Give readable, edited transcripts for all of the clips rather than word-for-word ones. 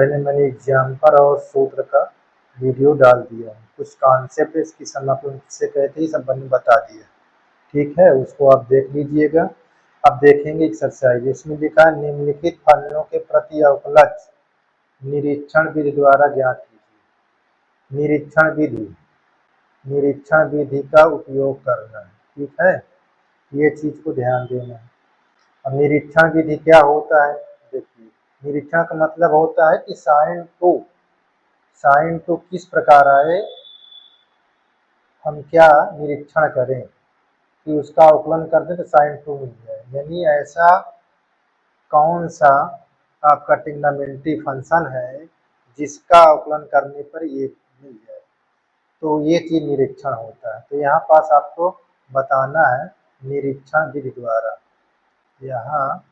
मैंने एग्जाम्पल और सूत्र का वीडियो डाल दिया है। कुछ कॉन्सेप्ट इसकी समापन से कहते ही सब मैंने बता दिया। ठीक है, उसको आप देख लीजिएगा। अब देखेंगे एक्सरसाइज। इसमें लिखा है निम्नलिखित फलनों के प्रति अवकलज निरीक्षण विधि द्वारा ज्ञात कीजिए। निरीक्षण विधि का उपयोग करना है। ठीक है, ये चीज को ध्यान देना है। अब निरीक्षण विधि क्या होता है, देखिए निरीक्षण का मतलब होता है कि साइन टू किस प्रकार आए, हम क्या निरीक्षण करें कि उसका अवकलन कर दें तो साइन टू मिल जाए। यानी ऐसा कौन सा आपका ट्रिग्नोमेट्री फंक्शन है जिसका अवकलन करने पर ये मिल जाए, तो ये चीज निरीक्षण होता है। तो यहाँ पास आपको बताना है निरीक्षण विधि द्वारा। यहाँ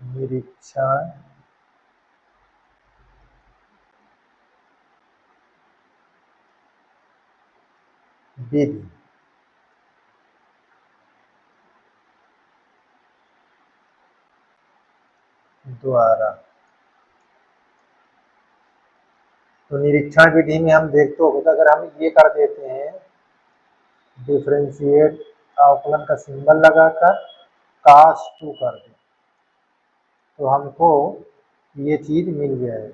निरीक्षण विधि द्वारा, तो निरीक्षण विधि में हम देखते हो अगर हम ये कर देते हैं डिफरेंशिएट अवकलन का सिंबल लगाकर cos 2 कर दें तो हमको ये चीज मिल जाएगी।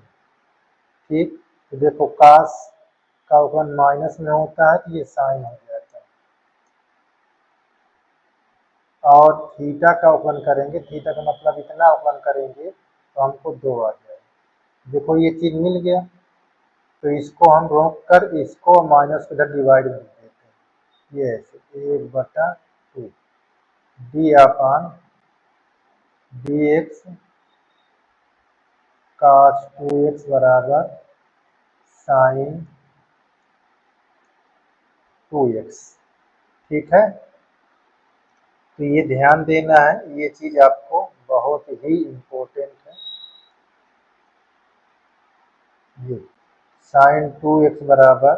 ठीक, तो देखो cos का अवकलन माइनस में होता है तो ये साइन हो जाता है, और थीटा का अवकलन करेंगे, थीटा का मतलब इतना अवकलन करेंगे तो हमको 2 आ जाएगा। देखो ये चीज मिल गया, तो इसको हम रोक कर इसको माइनस को इधर डिवाइड कर देते हैं। ये ऐसे 1/2 डी अपान डी एक्स cos 2x बराबर साइन 2x। ठीक है, तो ये ध्यान देना है, ये चीज आपको बहुत ही इम्पोर्टेंट है। ये साइन 2x बराबर,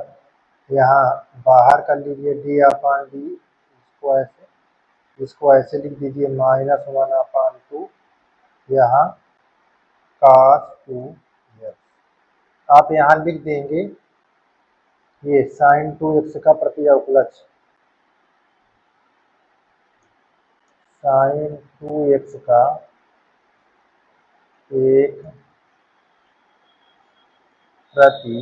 यहाँ बाहर कर लीजिए डी अपान डी, इसको ऐसे लिख दीजिए -1/2 यहाँ cos 2x। आप यहाँ लिख देंगे ये साइन 2x का प्रति अवकलज, साइन 2x का एक प्रति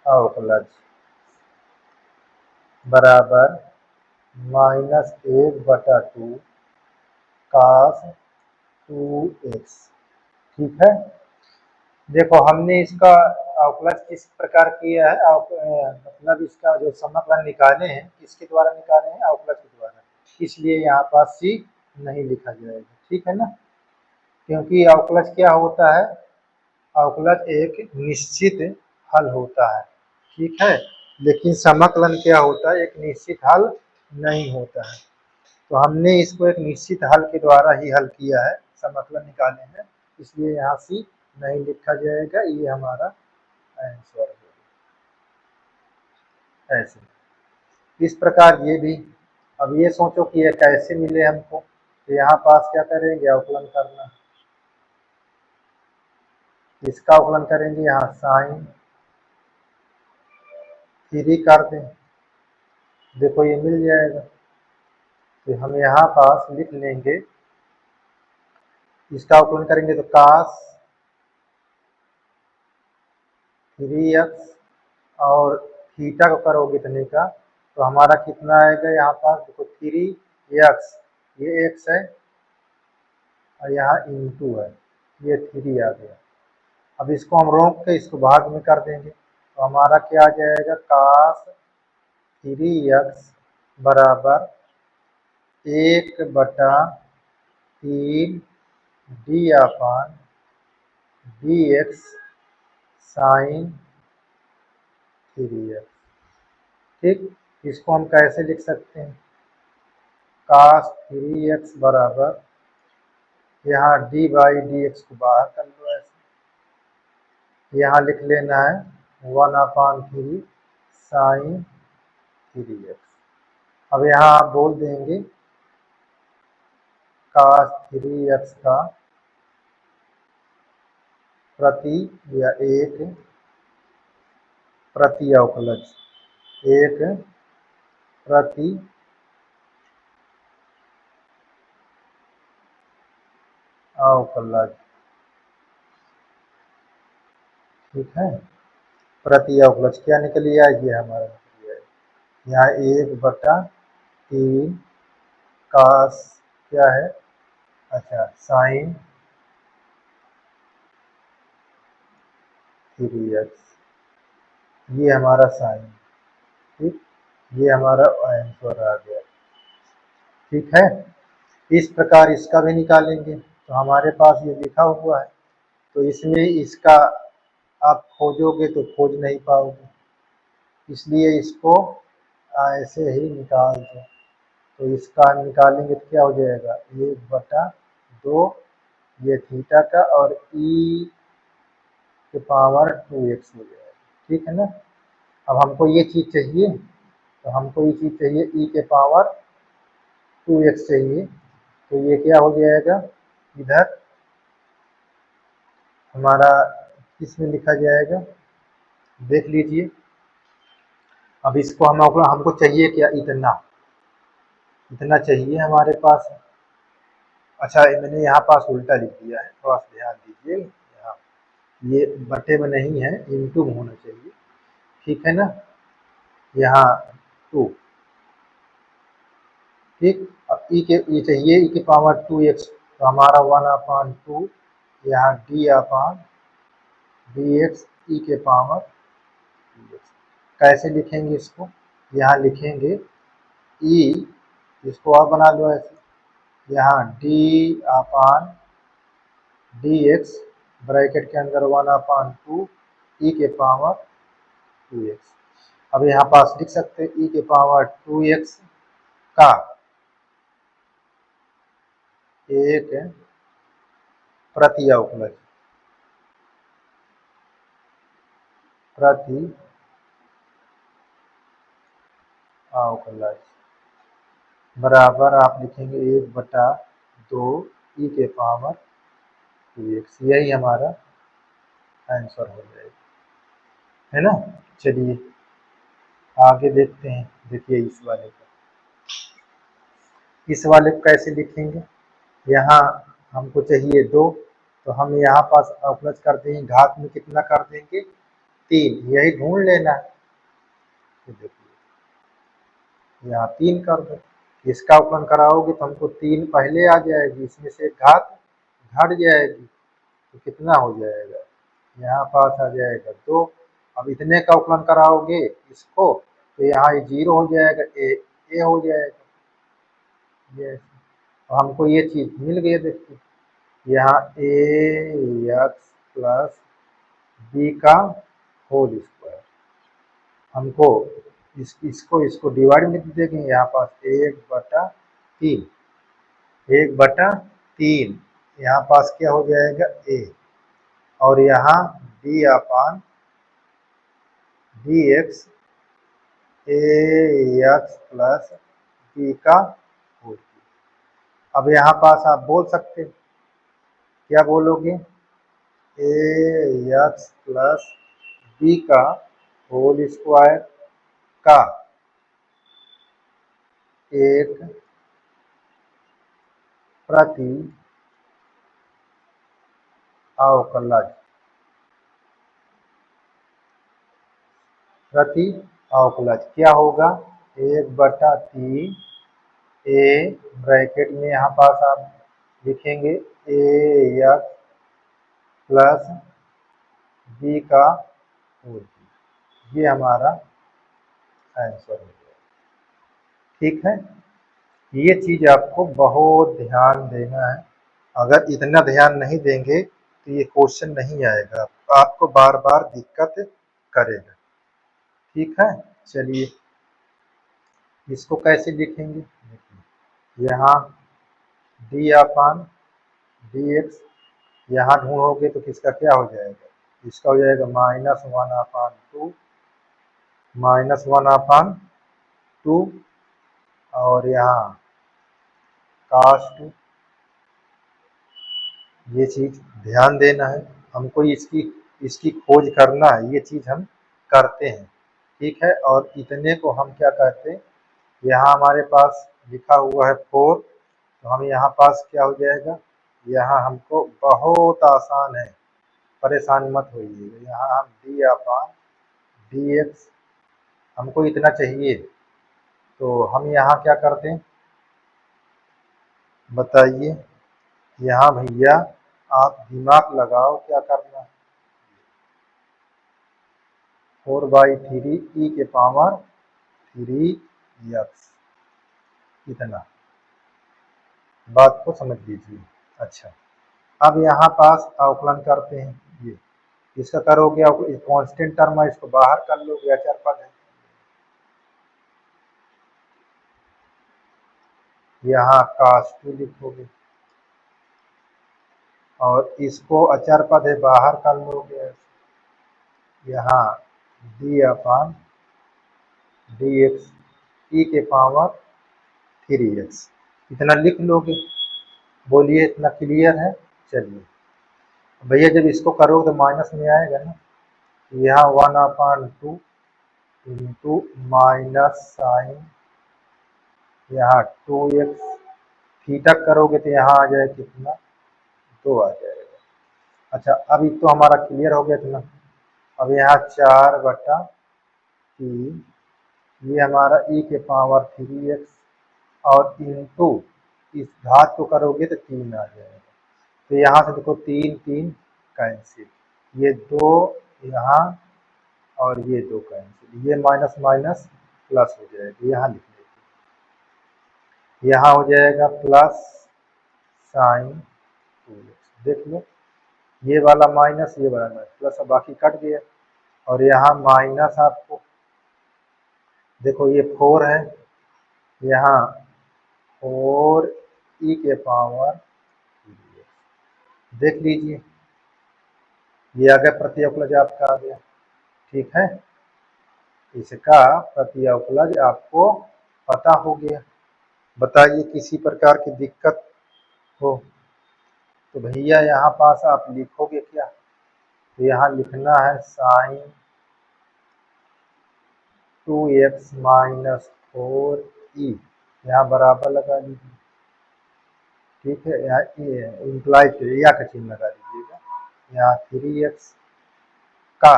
अवकलज बराबर -1/2 cos 2x। ठीक है, देखो हमने इसका अवकलज किस प्रकार किया है, मतलब इसका जो समाकलन निकाले हैं किसके द्वारा निकाले हैं, अवकलज के द्वारा, इसलिए यहाँ पास सी नहीं लिखा जाएगा। ठीक है ना, क्योंकि अवकलज क्या होता है, अवकलज एक निश्चित हल होता है। ठीक है, लेकिन समाकलन क्या होता है, एक निश्चित हल नहीं होता है। तो हमने इसको एक निश्चित हल के द्वारा ही हल किया है, समाकलन निकाले हैं, इसलिए यहाँ सी नहीं लिखा जाएगा। ये हमारा आंसर है। ऐसे इस प्रकार ये भी, अब ये सोचो कि ये कैसे मिले हमको, तो यहाँ पास क्या करेंगे, अवकलन करना, इसका अवकलन करेंगे, यहाँ साइन 3 कर दें, देखो ये मिल जाएगा। तो हम यहाँ पास लिख लेंगे, इसका अवकलन करेंगे तो cos 3x, और थीटा को करोगे इतने का तो हमारा कितना आएगा, यहाँ पास देखो 3x, ये x है और यहाँ इंटू है, ये 3 आ गया। अब इसको हम रोक के इसको भाग में कर देंगे तो हमारा क्या आ जाएगा, cos 3x बराबर 1/3 डी अपान डी एक्स साइन 3x। ठीक, इसको हम कैसे लिख सकते हैं, cos 3x बराबर, यहाँ d/dx को बाहर कर लो, ऐसे यहाँ लिख लेना है 1/3 साइन 3x। अब यहाँ आप बोल देंगे cos 3x का प्रति या एक प्रति अवकलज, एक प्रति अवकलज, ठीक है। प्रति अवकलज क्या निकल आया, ये हमारा निकल आया यहाँ 1/3 cos क्या है, अच्छा sin 3x, ये हमारा साइन, ठीक, ये हमारा आंसर आ गया, ठीक है। इस प्रकार इसका भी निकालेंगे, तो हमारे पास ये लिखा हुआ है, तो इसमें इसका आप खोजोगे तो खोज नहीं पाओगे, इसलिए इसको ऐसे ही निकाल दो। तो इसका निकालेंगे तो क्या हो जाएगा, 1/2 ये थीटा का और e के पावर 2x हो जाएगा, ठीक है ना। अब हमको ये चीज़ चाहिए, तो हमको ये चीज़ चाहिए e के पावर 2x चाहिए, तो ये क्या हो जाएगा, इधर हमारा किस में लिखा जाएगा, देख लीजिए। अब इसको हमको चाहिए क्या, इतना इतना चाहिए हमारे पास। अच्छा मैंने यहाँ पास उल्टा लिख दिया है, थोड़ा सा ध्यान दीजिए, यहाँ ये बटे में नहीं है, इनटू में होना चाहिए, ठीक है ना। यहाँ 2, ठीक। अब ई के ये चाहिए e के पावर 2x, तो हमारा 1/2 यहाँ dx e के पावर 2x। कैसे लिखेंगे इसको, यहाँ लिखेंगे e, इसको आप बना लो ऐसे, यहाँ dx ब्रैकेट के अंदर 1/2 e के पावर 2x। अब यहाँ पास लिख सकते हैं e के पावर 2x का एक प्रति अवकलज, प्रति अवकलज बराबर आप लिखेंगे 1/2 e के पावर 2x, यही हमारा आंसर हो जाएगा, है ना। चलिए आगे देखते हैं, देखिए इस वाले को, इस वाले को कैसे लिखेंगे। यहाँ हमको चाहिए 2, तो हम यहाँ पास अवकलज कर देंगे, घात में कितना कर देंगे, 3, यही ढूंढ लेना है। तो देखिए यहाँ 3 कर दो, इसका अवकलन कराओगे तो हमको 3 पहले आ जाएगी, इसमें से घात घट जाएगी, तो कितना हो जाएगा, यहाँ पास आ जाएगा 2। अब इतने का अवकलन कराओगे इसको, तो यहाँ ये 0 हो जाएगा, ए हो जाएगा, ये हमको ये चीज़ मिल गई। देखिए यहाँ ax प्लस बी का होल स्क्वायर, हमको इसको डिवाइड में देंगे, यहाँ पास 1/3, 1/3 यहाँ पास क्या हो जाएगा a, और यहाँ dx ax प्लस बी का होल। अब यहाँ पास आप बोल सकते, क्या बोलोगे, ax प्लस बी का होल स्क्वायर का एक प्रति अवकलज, प्रति अवकलज क्या होगा, 1/3 ए ब्रैकेट में यहाँ पास आप लिखेंगे ax प्लस बी का होल, ये हमारा आंसर हो गया, ठीक है। ये चीज़ आपको बहुत ध्यान देना है, अगर इतना ध्यान नहीं देंगे तो ये क्वेश्चन नहीं आएगा, आपको बार बार दिक्कत करेगा, ठीक है। चलिए इसको कैसे लिखेंगे, यहाँ dx यहाँ ढूंढोगे तो किसका क्या हो जाएगा, इसका हो जाएगा -1/2, -1/2 और यहाँ कास्ट, ये चीज़ ध्यान देना है, हमको इसकी खोज करना है, ये चीज़ हम करते हैं, ठीक है। और इतने को हम क्या कहते हैं, यहाँ हमारे पास लिखा हुआ है 4, तो हम यहाँ पास क्या हो जाएगा, यहाँ हमको बहुत आसान है, परेशान मत होइएगा। यहाँ हम dx हमको इतना चाहिए, तो हम यहाँ क्या करते हैं बताइए। यहाँ भैया आप दिमाग लगाओ क्या करना है, 4/3 e के पावर 3x, इतना, बात को समझ लीजिए। अच्छा, अब यहाँ पास अवकलन करते हैं, ये इसका करोगे कांस्टेंट टर्म है, इसको बाहर कर लोगे, अचर पद है, यहाँ cos2 लिखोगे और इसको अचर पद है बाहर कर लोगे, यहाँ d/dx e के पावर 3x, इतना लिख लोगे। बोलिए इतना क्लियर है। चलिए भैया जब इसको करोगे तो माइनस में आएगा ना, यहाँ 1/2 इंटू माइनस साइन, यहाँ 2x, थीटा करोगे तो यहाँ आ जाए कितना, 2 आ जाएगा। अच्छा अब तो हमारा क्लियर हो गया इतना। अब यहाँ 4/3, ये हमारा e के पावर 3x और इंटू इस घात को करोगे तो 3 आ जाएगा। तो यहाँ से देखो 3 3 कैंसिल, ये 2 यहाँ और ये 2 कैंसिल, ये माइनस माइनस प्लस हो जाएगा, यहाँ लिख लेते, यहाँ हो जाएगा प्लस साइन 2x, देख लो ये वाला माइनस ये वाला माइनस प्लस, बाकी कट गया। और यहाँ माइनस आपको देखो ये 4 है, यहाँ 4 e के पावर, देख लीजिए ये आ गया प्रत्यवकलज आपका आ गया, ठीक है। इसका प्रत्यवकलज आपको पता हो गया। बताइए किसी प्रकार की दिक्कत हो तो भैया यहाँ पास आप लिखोगे क्या, तो यहाँ लिखना है साइन 2x माइनस 4e, यहाँ बराबर लगा लीजिए, ठीक है। यहाँ इम्प्लाइड या का चिन्ह लगा दीजिएगा, यहाँ 3x का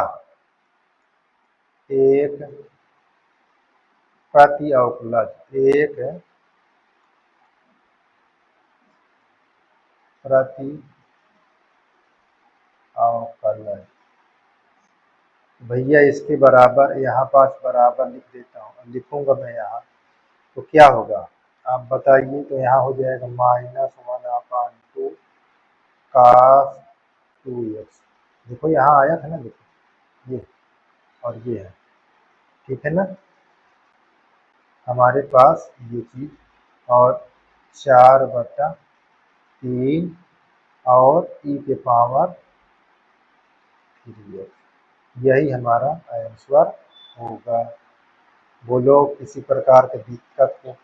एक प्रति अवकलज, एक प्रति अवकलज, भैया इसके बराबर यहाँ पास बराबर लिख देता हूँ, लिखूंगा मैं यहाँ, तो क्या होगा आप बताइए। तो यहाँ हो जाएगा -1/2 cos 2x, देखो यहाँ आया था ना, देखो ये और ये है, ठीक है ना, हमारे पास ये चीज। और 4/3 और e के पावर 3x, यही हमारा आंसर होगा। बोलो किसी प्रकार की दिक्कत हो,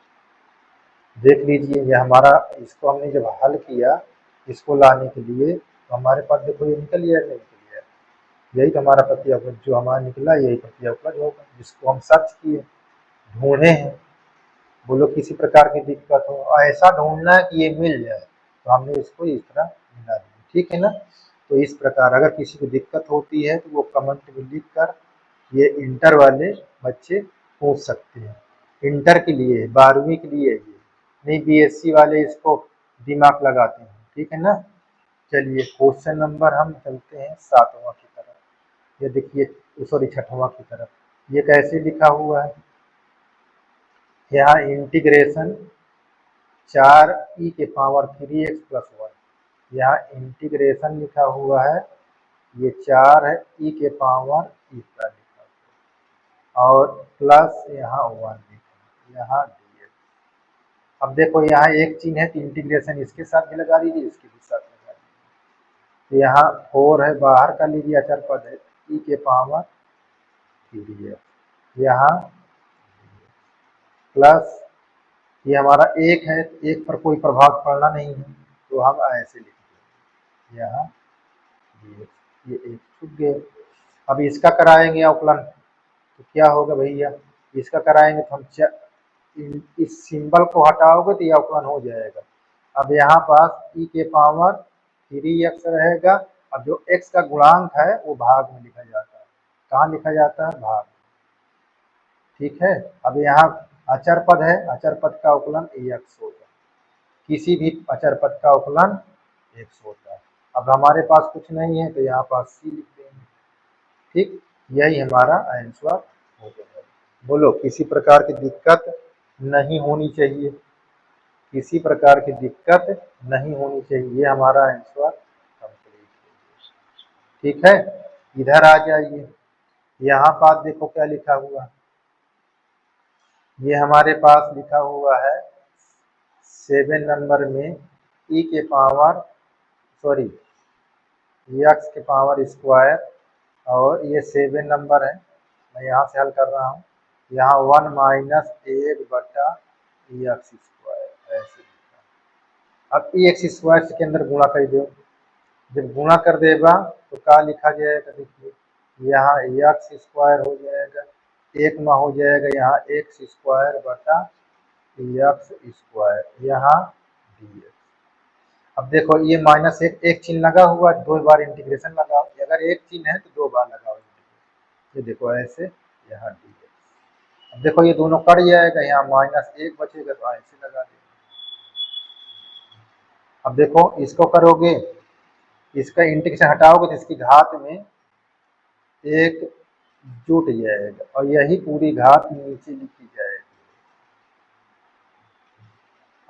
देख लीजिए ये हमारा, इसको हमने जब हल किया इसको लाने के लिए, तो हमारे पास देखो ये निकल गया, नहीं निकल गया, यही तो हमारा प्रत्यवकलज जो हमारा निकला, यही प्रत्यवकलज होगा जिसको हम सर्च किए, ढूंढे हैं। बोलो किसी प्रकार की दिक्कत हो, ऐसा ढूंढना है कि ये मिल जाए, तो हमने इसको इस तरह मिला दिया, ठीक है ना। तो इस प्रकार अगर किसी को दिक्कत होती है तो वो कमेंट में लिख कर, ये इंटर वाले बच्चे पूछ सकते हैं, इंटर के लिए 12वीं के लिए, ये नहीं बीएससी वाले इसको दिमाग लगाते हैं, ठीक है ना। चलिए क्वेश्चन नंबर हम चलते हैं 7वां की तरफ, ये देखिए सॉरी 6वां की तरफ, ये कैसे लिखा हुआ है, यहाँ इंटीग्रेशन 4e के पावर 3x प्लस 1, यहाँ इंटीग्रेशन लिखा हुआ है, ये 4 है e के पावर का लिखा हुआ और प्लस यहाँ 1 लिखा, यहाँ dx। अब देखो यहाँ एक चिन्ह है तो इंटीग्रेशन इसके साथ भी लगा दीजिए, इसके भी साथ लगा दीजिए, तो यहाँ 4 है बाहर कर लीजिए, अचर पद है e के पावर 3x, यहाँ प्लस ये हमारा एक है, एक पर कोई प्रभाव पड़ना नहीं है, तो हम ऐसे लिख देंगे यहाँ ये एक छूट गए। अब इसका कराएंगे अवकलन, तो क्या होगा भैया, इसका कराएंगे तो हम इस सिंबल को हटाओगे तो ये अवकलन हो जाएगा। अब यहाँ पास e के पावर 3x रहेगा। अब जो x का गुणांक है वो भाग में लिखा जाता है। कहाँ लिखा जाता है? भाग। ठीक है। अब यहाँ अचर पद है, अचर पद का अवकलन x होगा। किसी भी अचर पद का अवकलन x होता है। अब हमारे पास कुछ नहीं है तो यहाँ पास c लिख देंगे। ठीक, यही हमारा आंसर हो जाएगा। बोलो, किसी प्रकार की दिक्कत नहीं होनी चाहिए, किसी प्रकार की दिक्कत नहीं होनी चाहिए। ये हमारा आंसर कंप्लीट है। ठीक है, इधर आ जाइए। यहाँ पास देखो क्या लिखा हुआ, ये हमारे पास लिखा हुआ है 7 नंबर में e के पावर सॉरी x के पावर स्क्वायर, और ये 7 नंबर है। मैं यहाँ से हल कर रहा हूँ। यहाँ 1 माइनस 1/x², ऐसे। अब x स्क्वायर के अंदर गुणा कर दो। जब गुणा कर देगा तो क्या लिखा जाएगा? देखिए, यहाँ x² हो जाएगा, एक में हो जाएगा यहाँ x²/x², यहाँ dx। अब देखो ये माइनस एक चिन्ह लगा हुआ, 2 बार इंटीग्रेशन लगाओ। अगर एक चिन्ह है तो 2 बार लगाओ इंटीग्रेशन। ये देखो ऐसे, यहाँ dx। अब देखो ये दोनों कट जाएगा, यहाँ -1 बचेगा तो ऐसे लगा देंगे। अब देखो इसको करोगे, इसका इंटीग्रेशन हटाओगे तो इसकी घात में एक जुट जाएगा, और यही पूरी घात नीचे लिखी जाएगी।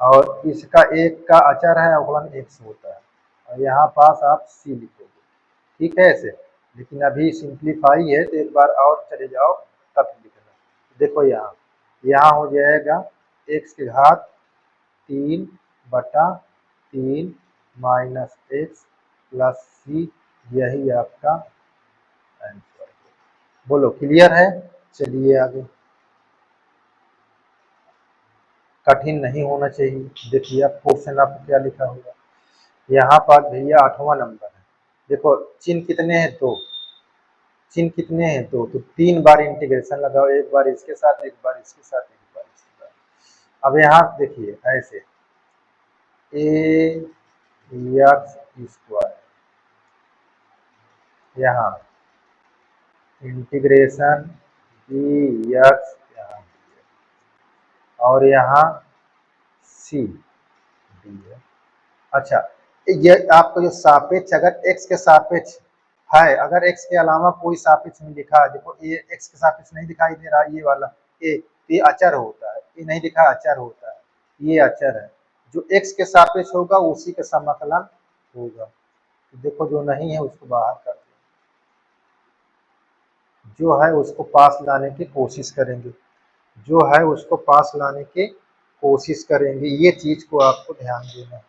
और इसका एक का अचर है अवकलन x होता है, और यहाँ पास आप c लिखोगे। ठीक है ऐसे। लेकिन अभी सिंप्लीफाई है तो एक बार और चले जाओ तब लिखना। देखो यहाँ हो जाएगा x की घात 3/3 माइनस x प्लस c, यही आपका आंसर। बोलो, क्लियर है? चलिए आगे। कठिन नहीं होना चाहिए। देखिए अब क्वेश्चन आपको क्या लिखा होगा। यहाँ पर भैया 8वां नंबर है। देखो चिन्ह कितने हैं? 2 चिन्ह कितने हैं? 2, तो 3 बार इंटीग्रेशन लगाओ, एक बार इसके साथ, एक बार इसके साथ, एक बार इसके साथ। अब यहाँ देखिए ऐसे ax², यहाँ इंटीग्रेशन dx, और यहाँ c ds। अच्छा, ये आपको जो सापेक्ष अगर x के सापेक्ष है, अगर x के अलावा कोई सापेक्ष नहीं लिखा है, देखो ये x के सापेक्ष नहीं दिखाई दे रहा, ये वाला a, तो ये अचर होता है। ये नहीं दिखा, अचर होता है, ये अचर है। जो x के सापेक्ष होगा उसी का समाकलन होगा। तो देखो जो नहीं है उसको बाहर कर दो, जो है उसको पास लाने की कोशिश करेंगे, जो है उसको पास लाने की कोशिश करेंगे। ये चीज को आपको ध्यान देना है।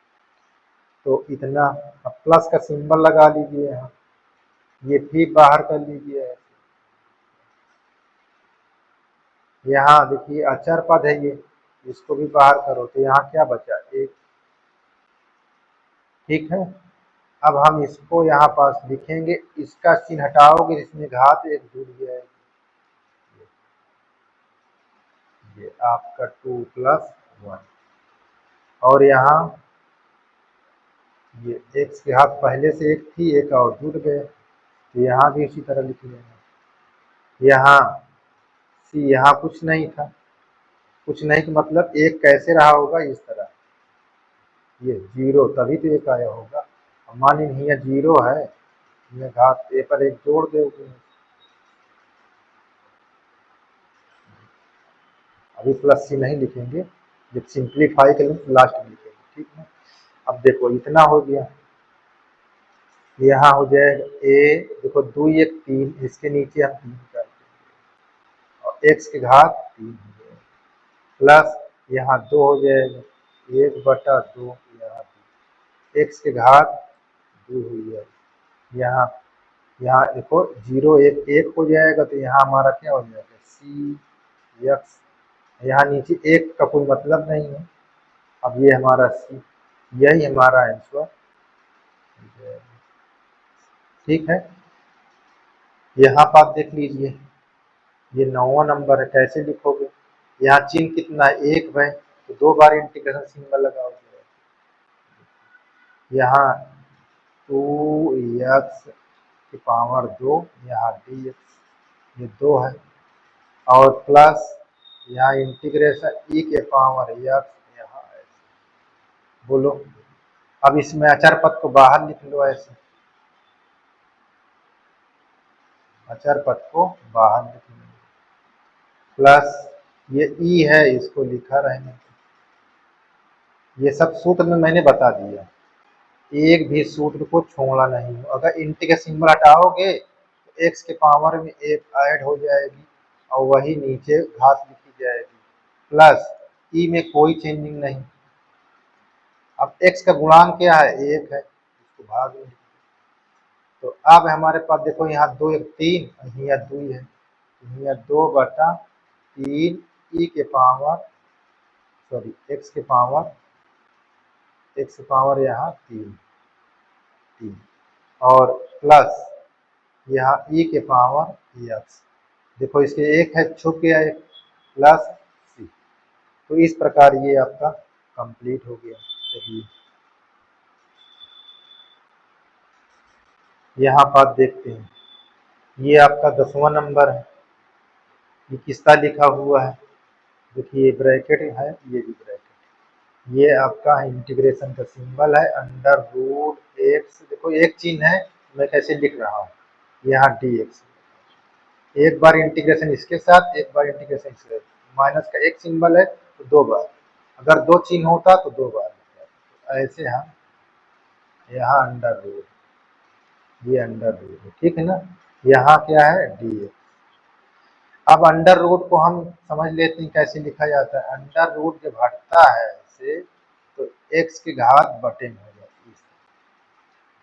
तो इतना, अब प्लस का सिंबल लगा लीजिए यहाँ, ये भी बाहर कर लीजिए। यहाँ देखिए अचर पद है ये, इसको भी बाहर करो तो यहाँ क्या बचा? 1। ठीक है। अब हम इसको यहाँ पास लिखेंगे, इसका चिन्ह हटाओगे, इसमें घात 1 जुड़ जाएगी। ये आपका 2 + 1, और यहाँ ये x की घात पहले से 1 थी, एक और जुड़ गए, तो यहाँ भी इसी तरह लिख लेंगे। यहाँ c, यहाँ कुछ नहीं था, कुछ नहीं का मतलब एक कैसे रहा होगा? इस तरह, ये 0, तभी तो एक आया होगा। मान लीजिए यहाँ 0 है, ये घात ए पर 1 जोड़ दोगे। अभी प्लस c नहीं लिखेंगे, जब सिंप्लीफाई करेंगे तो लास्ट में लिखेंगे। ठीक है। अब देखो इतना हो गया, यहाँ हो जाएगा a, देखो 2 1 3, इसके नीचे हम 3 कर देंगे, और x की घात 3 हो जाएगा, प्लस यहाँ 2 हो जाएगा, 1/2, यहाँ x की घात 2 हो जाएगा। यहाँ देखो 0 1 1 हो जाएगा, तो यहाँ हमारा क्या हो जाएगा? c x यहाँ नीचे एक का कोई मतलब नहीं है। अब ये हमारा सी, यही हमारा आंसर। ठीक है, यहाँ पर आप देख लीजिए, ये 9वां नंबर है, कैसे लिखोगे? यहाँ चिन्ह कितना है? एक है, तो 2 बार इंटीग्रेशन सिंबल लगाओगे। यहाँ 2x की पावर 2, यहाँ dx ये 2 है, और प्लस यहाँ इंटीग्रेशन e के पावर x यहाँ है। बोलो, अब इसमें अचर पद को बाहर लिख लो ऐसे, अचर पद को बाहर लिख लो, प्लस ये ई है, इसको लिखा रहने दो। ये सब सूत्र में मैंने बता दिया, एक भी सूत्र को छोड़ा नहीं हो। अगर इंटी का सिंबल हटाओगे तो एक्स के पावर में एक ऐड हो जाएगी और वही नीचे घात लिखी जाएगी, प्लस ई में कोई चेंजिंग नहीं। अब एक्स का गुणांक क्या है? एक है, इसको भाग में। तो अब हमारे पास देखो, यहाँ 2 1 3, यहाँ 2 है, यहाँ 2/3 ई के पावर, सॉरी एक्स के पावर यहाँ 3 और प्लस यहाँ ई के पावर एक्स। देखो इसके एक है, छुप गया एक, प्लस सी। तो इस प्रकार ये आपका कंप्लीट हो गया। चलिए यहाँ पर देखते हैं, ये आपका 10वां नंबर है। ये किसका लिखा हुआ है? देखिए ये ब्रैकेट है, ये भी ब्रैकेट, ये आपका इंटीग्रेशन का सिंबल है, अंडर रूट एक्स। देखो एक चिन्ह है, मैं कैसे लिख रहा हूँ, यहाँ डी एक्स, एक बार इंटीग्रेशन इसके साथ, एक बार इंटीग्रेशन इसके साथ। माइनस का एक सिंबल है तो 2 बार, अगर 2 चिन्ह होता तो 2 बार। तो ऐसे हम यहाँ अंडर रूट, ये अंडर रूट है, ठीक है ना। यहाँ क्या है? D x. अब अंडर रूट को हम समझ लेते हैं कैसे लिखा जाता है। अंडर रूट जब हटता है ऐसे, तो एक्स की घात बटे में हो जाती है।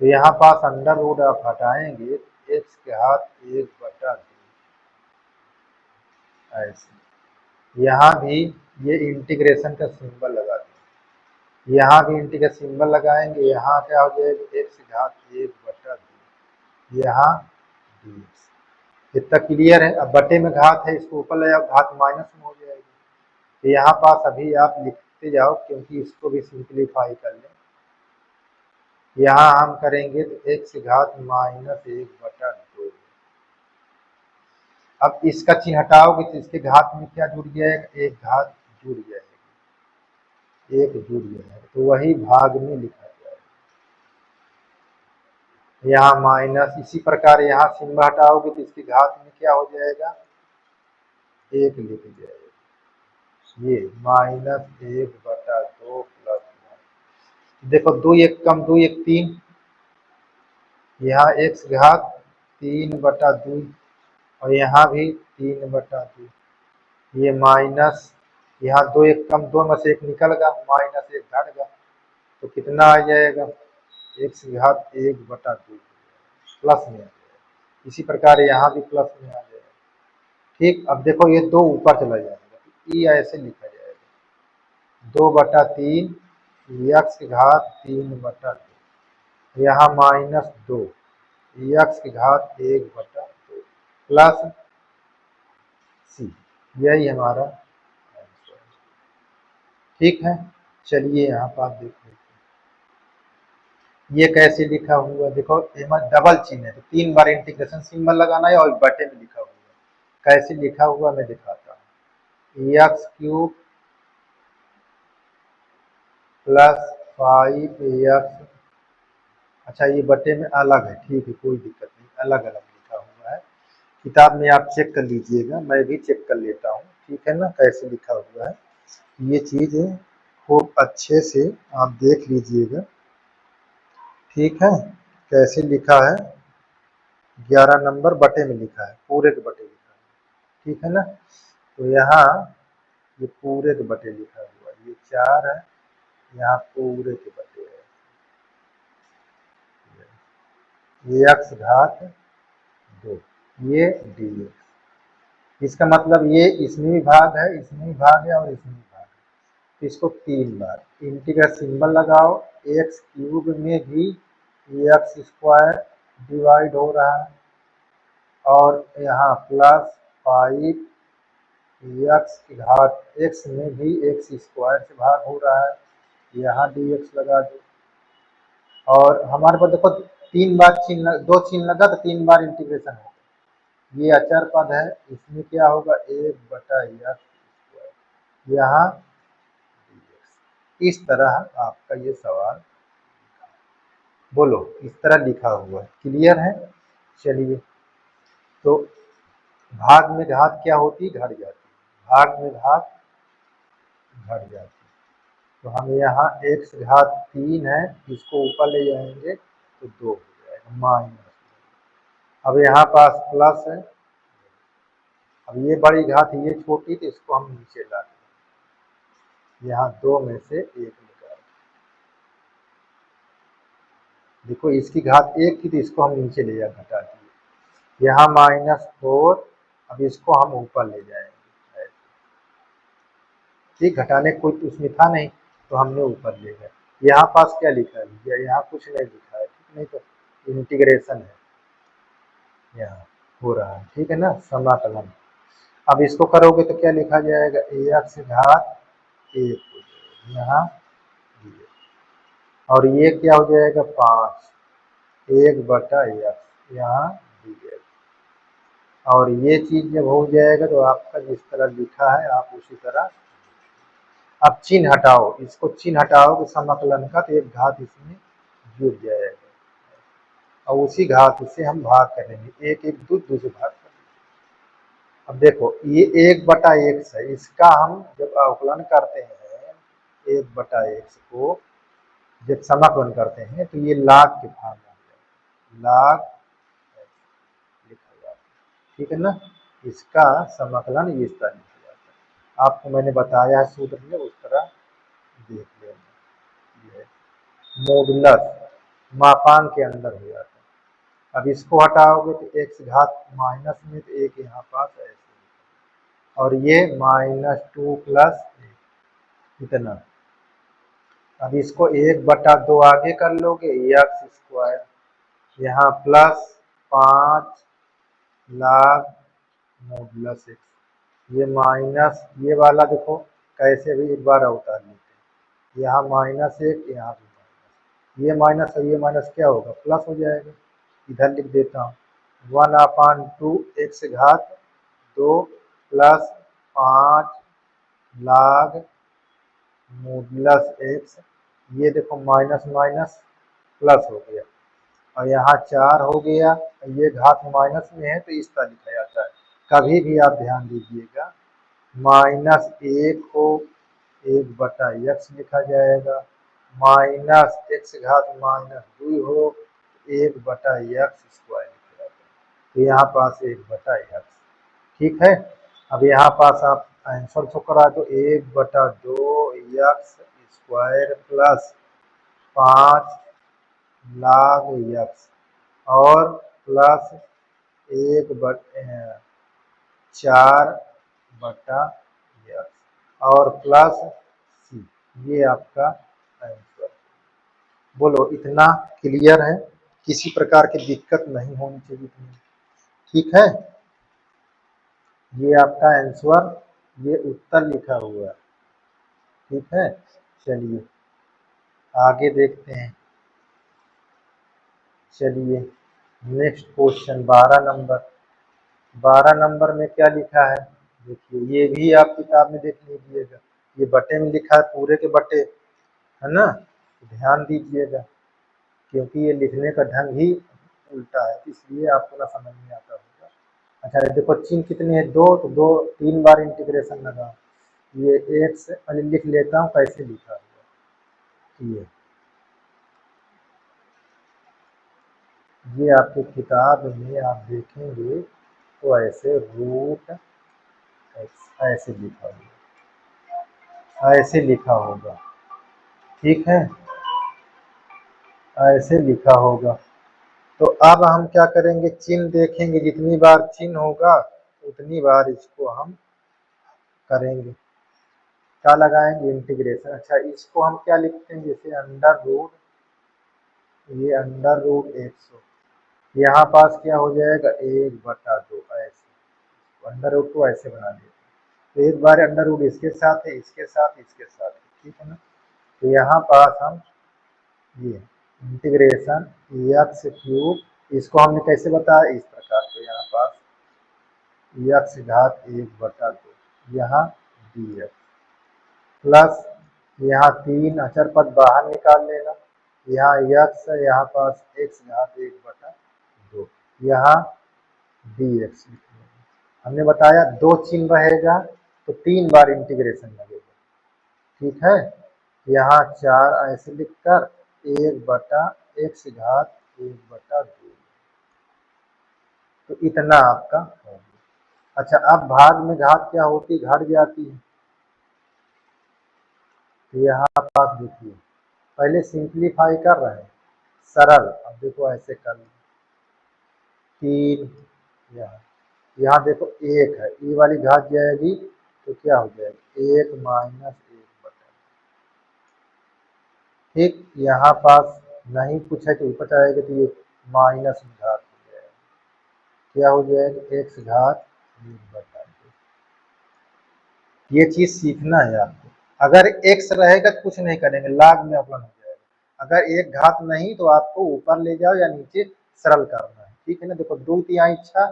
तो यहाँ पास अंडर रूट आप हटाएंगे, एक्स की घात 1/2 ऐसे। यहाँ भी ये इंटीग्रेशन का सिंबल लगा दें, यहाँ भी इंटीग्रेशन सिंबल लगाएंगे, यहाँ क्या हो जाएगा? एक्स की घात 1/2, यहाँ dx। इतना क्लियर है? अब बटे में घात है, इसको ऊपर ले जाओ, घात माइनस में हो जाएगी। तो यहाँ पास अभी आप लिखते जाओ, क्योंकि इसको भी सिंप्लीफाई कर लें। यहाँ हम करेंगे तो एक्स की घात -1/2। अब इसका चिन्ह हटाओगे तो इसके घात में क्या जुड़ जाएगा? एक घात जुड़ जाएगी, एक जुड़ जाएगा, तो वही भाग में लिखा जाएगा। यहाँ माइनस, इसी प्रकार यहाँ सिंबल हटाओगे तो इसकी घात में क्या हो जाएगा? एक लिख जाएगा, ये -1/2 प्लस 1। देखो 2 1 कम 2 1 3, यहाँ एक्स घात 3/2 और यहाँ भी 3/2। ये माइनस, यहाँ 2 1 कम, 2 में से एक निकल गया, -1 घट गया, तो कितना आ जाएगा? एक्स घात 1/2 प्लस में आ जाएगा। इसी प्रकार यहाँ भी प्लस में आ जाएगा। ठीक, अब देखो ये 2 ऊपर चला जाएगा, तो ई ऐसे लिखा जाएगा, 2/3 एक्स की घात 3/2, यहाँ -2 एक्स की घात 1/2 प्लस सी। यही हमारा आंसर है। ठीक है, चलिए यहाँ पर देख लेते हैं, ये कैसे लिखा हुआ। देखो इसमें डबल चिन्ह है, तो 3 बार इंटीग्रेशन सिंबल लगाना है और बटे में लिखा हुआ है। कैसे लिखा हुआ मैं दिखाता हूँ, x³ प्लस 5x। अच्छा ये बटे में अलग है, ठीक है, कोई दिक्कत नहीं, अलग अलग लिखा हुआ है। किताब में आप चेक कर लीजिएगा, मैं भी चेक कर लेता हूँ, ठीक है ना, कैसे लिखा हुआ है। ये चीज़ खूब अच्छे से आप देख लीजिएगा, ठीक है, कैसे लिखा है। 11 नंबर बटे में लिखा है, पूरे के बटे लिखा है, ठीक है ना। तो यहाँ ये पूरे के बटे लिखा हुआ है, ये 4 है, यहाँ पूरे के बटे है, ये x घात 2, ये dx। इसका मतलब ये इसमें भी भाग है, इसमें भी भाग है और इसमें भी भाग है। तो इसको 3 बार इंटीग्रल सिंबल लगाओ, एक्स क्यूब में भी एक्स स्क्वायर डिवाइड हो रहा है और यहाँ प्लस 5 एक्स की घात एक्स में भी एक्स स्क्वायर से भाग हो रहा है, यहाँ डी एक्स लगा दो। और हमारे पास देखो 3 बार चिन्ह, 2 चिन्ह लगा तो 3 बार इंटीग्रेशन होगा। ये अचर पद है, इसमें क्या होगा 1/x स्क्वायर, यहाँ इस तरह आपका ये सवाल बोलो इस तरह लिखा हुआ है। क्लियर है? चलिए, तो भाग में घात क्या होती है? घट जाती है। भाग में घात घट जाती है। तो हम यहाँ x घात 3 है, इसको ऊपर ले जाएंगे तो 2 हो जाएगा माइनस। अब यहाँ पास प्लस है, अब ये बड़ी घात ये छोटी, तो इसको हम नीचे ला दें, यहाँ 2 में से 1 निकाल। देखो इसकी घात 1 थी तो इसको हम नीचे ले जा घटा दिए, यहाँ -4। अब इसको हम ऊपर ले जाएंगे, ठीक, घटाने कोई तो उसमें था नहीं तो हमने ऊपर ले गए। यहाँ पास क्या लिखा है? यहाँ कुछ नहीं लिखा है, ठीक, नहीं तो इंटीग्रेशन है यहाँ हो रहा है, ठीक है ना, समाकलन। अब इसको करोगे तो क्या लिखा जाएगा? एक्स घात 1 हो जाएगा यहाँ, और ये क्या हो जाएगा 5 1/x यहाँ डी। और ये चीज जब हो जाएगा तो आपका जिस तरह लिखा है आप उसी तरह। अब चिन्ह हटाओ, इसको चिन्ह हटाओ तो समाकलन का, तो एक घात इसमें जुड़ जाएगा और उसी घात से हम भाग करेंगे, 1 1 2 2 से भाग करेंगे। अब देखो ये 1/x है, इसका हम जब अवकलन करते हैं 1/x को जब समाकलन करते हैं तो ये लाग के भाग में आ जाएगा, लाग लिखा जाता है, ठीक है ना। इसका समाकलन इस तरह लिखा जाता है, आपको मैंने बताया है सूत्र में, उस तरह देख लेना। ये मॉडुलस मापांक के अंदर हो जाता है। अब इसको हटाओगे तो x घात माइनस में तो 1 यहाँ पास ऐसे, और ये -2 + 1 इतना। अब इसको 1/2 आगे कर लोगे, एक्स स्क्वायर, यहाँ +5 लाग मॉडुलस x, ये माइनस, ये वाला देखो कैसे भी एक बार उतार लेते हैं, यहाँ -1 यहाँ भी माइनस, ये माइनस और ये माइनस क्या होगा? प्लस हो जाएगा। इधर लिख देता हूँ 1/2 x घात 2 + 5 लाग मॉडुलस x, ये देखो माइनस माइनस प्लस हो गया और यहाँ 4 हो गया, ये घात माइनस में है तो इस तरह लिखा जाता है। कभी भी आप ध्यान दीजिएगा, -1 को 1/x लिखा जाएगा, -x घात -2 हो 1/x स्क्वायर लिखा जाता है, तो यहाँ पास 1/x, ठीक है। अब यहाँ पास आप आंसर तो करा दो, 1/2x स्क्वायर + 5 लाग x और प्लस 1/4 और प्लस c, ये आपका आंसर। बोलो इतना क्लियर है? किसी प्रकार की दिक्कत नहीं होनी चाहिए, ठीक है। ये आपका आंसर, ये उत्तर लिखा हुआ है, ठीक है। चलिए आगे देखते हैं। चलिए नेक्स्ट क्वेश्चन 12 नंबर। 12 नंबर में क्या लिखा है? देखिए ये भी आप किताब में देख लीजिएगा, ये बटे में लिखा है, पूरे के बटे है ना, ध्यान दीजिएगा क्योंकि ये लिखने का ढंग ही उल्टा है, इसलिए आपको ना समझ में आता होगा। अच्छा देखो चिन्ह कितने हैं? 2, तो 2 3 बार इंटीग्रेशन लगा, ये x लिख लेता हूँ कैसे लिखा हुआ, ये आपकी किताब में आप देखेंगे तो ऐसे √x ऐसे लिखा होगा, ऐसे लिखा होगा, ठीक है, ऐसे लिखा होगा। तो अब हम क्या करेंगे? चिन्ह देखेंगे, जितनी बार चिन्ह होगा उतनी बार इसको हम करेंगे, क्या लगाएंगे, इंटीग्रेशन। अच्छा, इसको हम क्या लिखते हैं, जैसे अंडर रूट, ये अंडर रूट 100, यहाँ पास क्या हो जाएगा 1/2, ऐसे अंडर रूट को ऐसे बना देते हैं। तो एक बार अंडर रूट इसके साथ है, इसके साथ, इसके साथ, ठीक है ना। तो यहाँ पास हम ये इंटीग्रेशन एक्स क्यूब, इसको हमने कैसे बताया, इस प्रकार। तो यहाँ पास एक्स घात 1/2 यहाँ डी एक्स प्लस यहाँ 3 अचर पद बाहर निकाल लेना, यहाँ एक्स है, यहाँ पास एक्स घात 1/2 यहाँ डी एक्स। हमने बताया 2 चिन्ह रहेगा तो 3 बार इंटीग्रेशन लगेगा, ठीक है। यहाँ 4 ऐसे लिखकर 1/x घात 1/2, तो इतना आपका हो गया। अच्छा, अब भाग में घात क्या होती, घट जाती है। तो यहाँ पास देखिए, पहले सिंप्लीफाई कर रहे हैं, सरल, अब देखो ऐसे कर 3, यहाँ देखो 1 है, ये वाली घात जाएगी तो क्या हो जाएगा 1 - 1/2, ठीक। यहाँ पास नहीं कुछ है तो ऊपर जाएगा तो ये माइनस घात हो जाएगा, क्या हो जाएगा x घात 1/2। ये चीज सीखना है आपको। अगर x रहेगा तो कुछ नहीं करेंगे, लाग में अपना हो जाएगा। अगर एक घात नहीं तो आपको ऊपर ले जाओ या नीचे सरल करना है, ठीक है ना। देखो 2/3 6,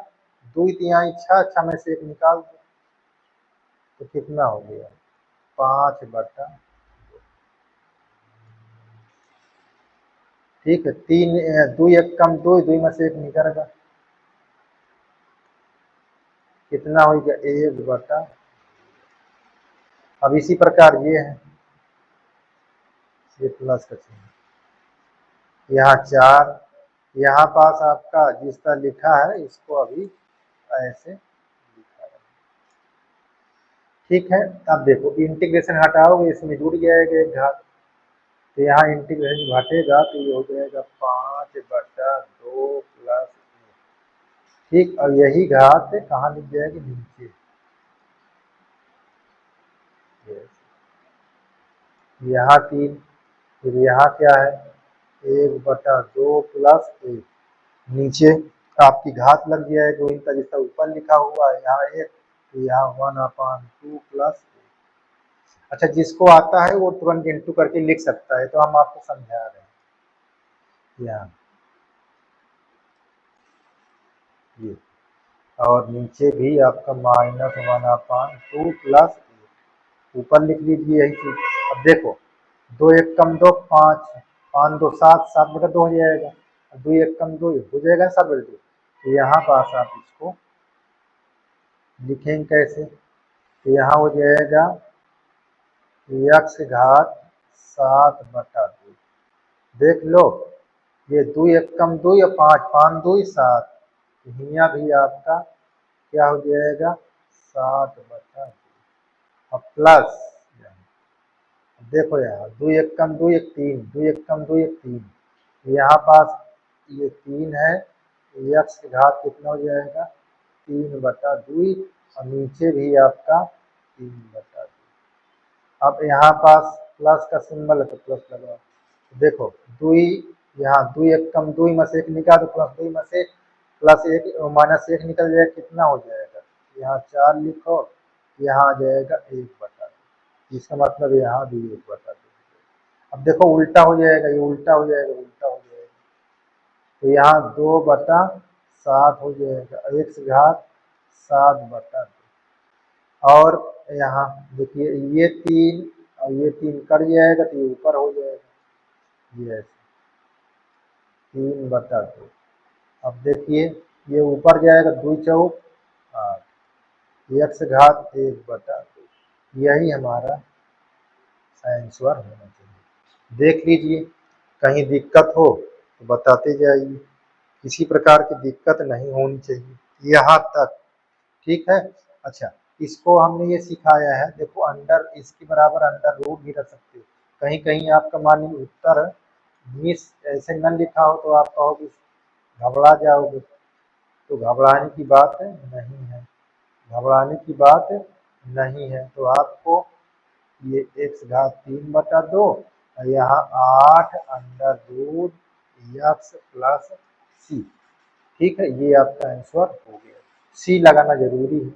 2/3 6, 6 में से 1 निकाल दो तो कितना हो गया 5/2, ठीक है। 3 2 1 कम 2, 2 में से 1 निकलेगा, कितना हो गया 1/। अब इसी प्रकार ये है, ये प्लस का चिन्ह, यहाँ 4, यहाँ पास आपका जिस तरह लिखा है इसको अभी ऐसे लिखा है, ठीक है। अब देखो इंटीग्रेशन हटाओगे, इसमें जुड़ जाएगा एक घात, तो यहाँ इंटीग्रेशन घटेगा तो ये हो जाएगा 5/2 प्लस 1, ठीक। और यही घात कहाँ लिख जाएगी, नीचे, यहाँ 3, फिर यहाँ क्या है 1/2 प्लस 1, नीचे आपकी घात लग जाएगी वही का जिसका ऊपर लिखा हुआ है, यहाँ 1 तो यहाँ 1/2 प्लस 1। अच्छा, जिसको आता है वो तुरंत इंटू करके लिख सकता है, तो हम आपको समझा रहे हैं यहाँ ये। और नीचे भी आपका -1/2 प्लस 1, ऊपर लिख लीजिए यही चीज। अब देखो 2 1 कम 2 5, 5 2 7, 7/2 हो जाएगा, 2 1 कम 2 हो जाएगा 7/2। तो यहाँ पास आप इसको लिखेंगे कैसे, तो यहाँ हो जाएगा x घात 7/2, देख लो ये 2 1 कम 2 या 5, 5 2 7, यहाँ भी आपका क्या हो जाएगा 7/2। अब प्लस देखो यहाँ 2 1 कम 2 1 3, 2 1 कम 2 1 3, यहाँ पास ये 3 है, x घात कितना हो जाएगा 3/2, और नीचे भी आपका 3/2। अब यहाँ पास प्लस का सिंबल है तो प्लस लगाओ, देखो 2, यहाँ 2 1 कम 2 में से 1 निकाल दो, प्लस 2 में से प्लस 1 -1 निकल जाएगा, कितना हो जाएगा, यहाँ 4 लिखो, यहाँ आ जाएगा 1/2, इसका मतलब यहाँ भी 1/2। अब देखो उल्टा हो जाएगा, ये उल्टा हो जाएगा, उल्टा हो जाएगा, तो यहाँ 2/7 हो जाएगा, x घात 7/2। और यहाँ देखिए ये 3 और ये 3 कट जाएगा तो ये ऊपर हो जाएगा, ये ऐसे 3/2। अब देखिए ये ऊपर जाएगा 2 चौक 8, x घात 1/2, यही हमारा आंसर होना चाहिए। देख लीजिए, कहीं दिक्कत हो तो बताते जाइए, किसी प्रकार की दिक्कत नहीं होनी चाहिए यहाँ तक, ठीक है। अच्छा, इसको हमने ये सिखाया है, देखो अंडर इसके बराबर अंडर रूट भी रख सकते हो। कहीं कहीं आपका मान लीजिए उत्तर मिस ऐसे न लिखा हो तो आप कहोगे घबरा जाओगे, तो घबराने की बात नहीं है। घबराने की बात नहीं है। तो आपको ये x घात 3/2 और यहाँ 8 अंडर रूट x प्लस सी। ठीक है, ये आपका आंसर हो गया। सी लगाना जरूरी है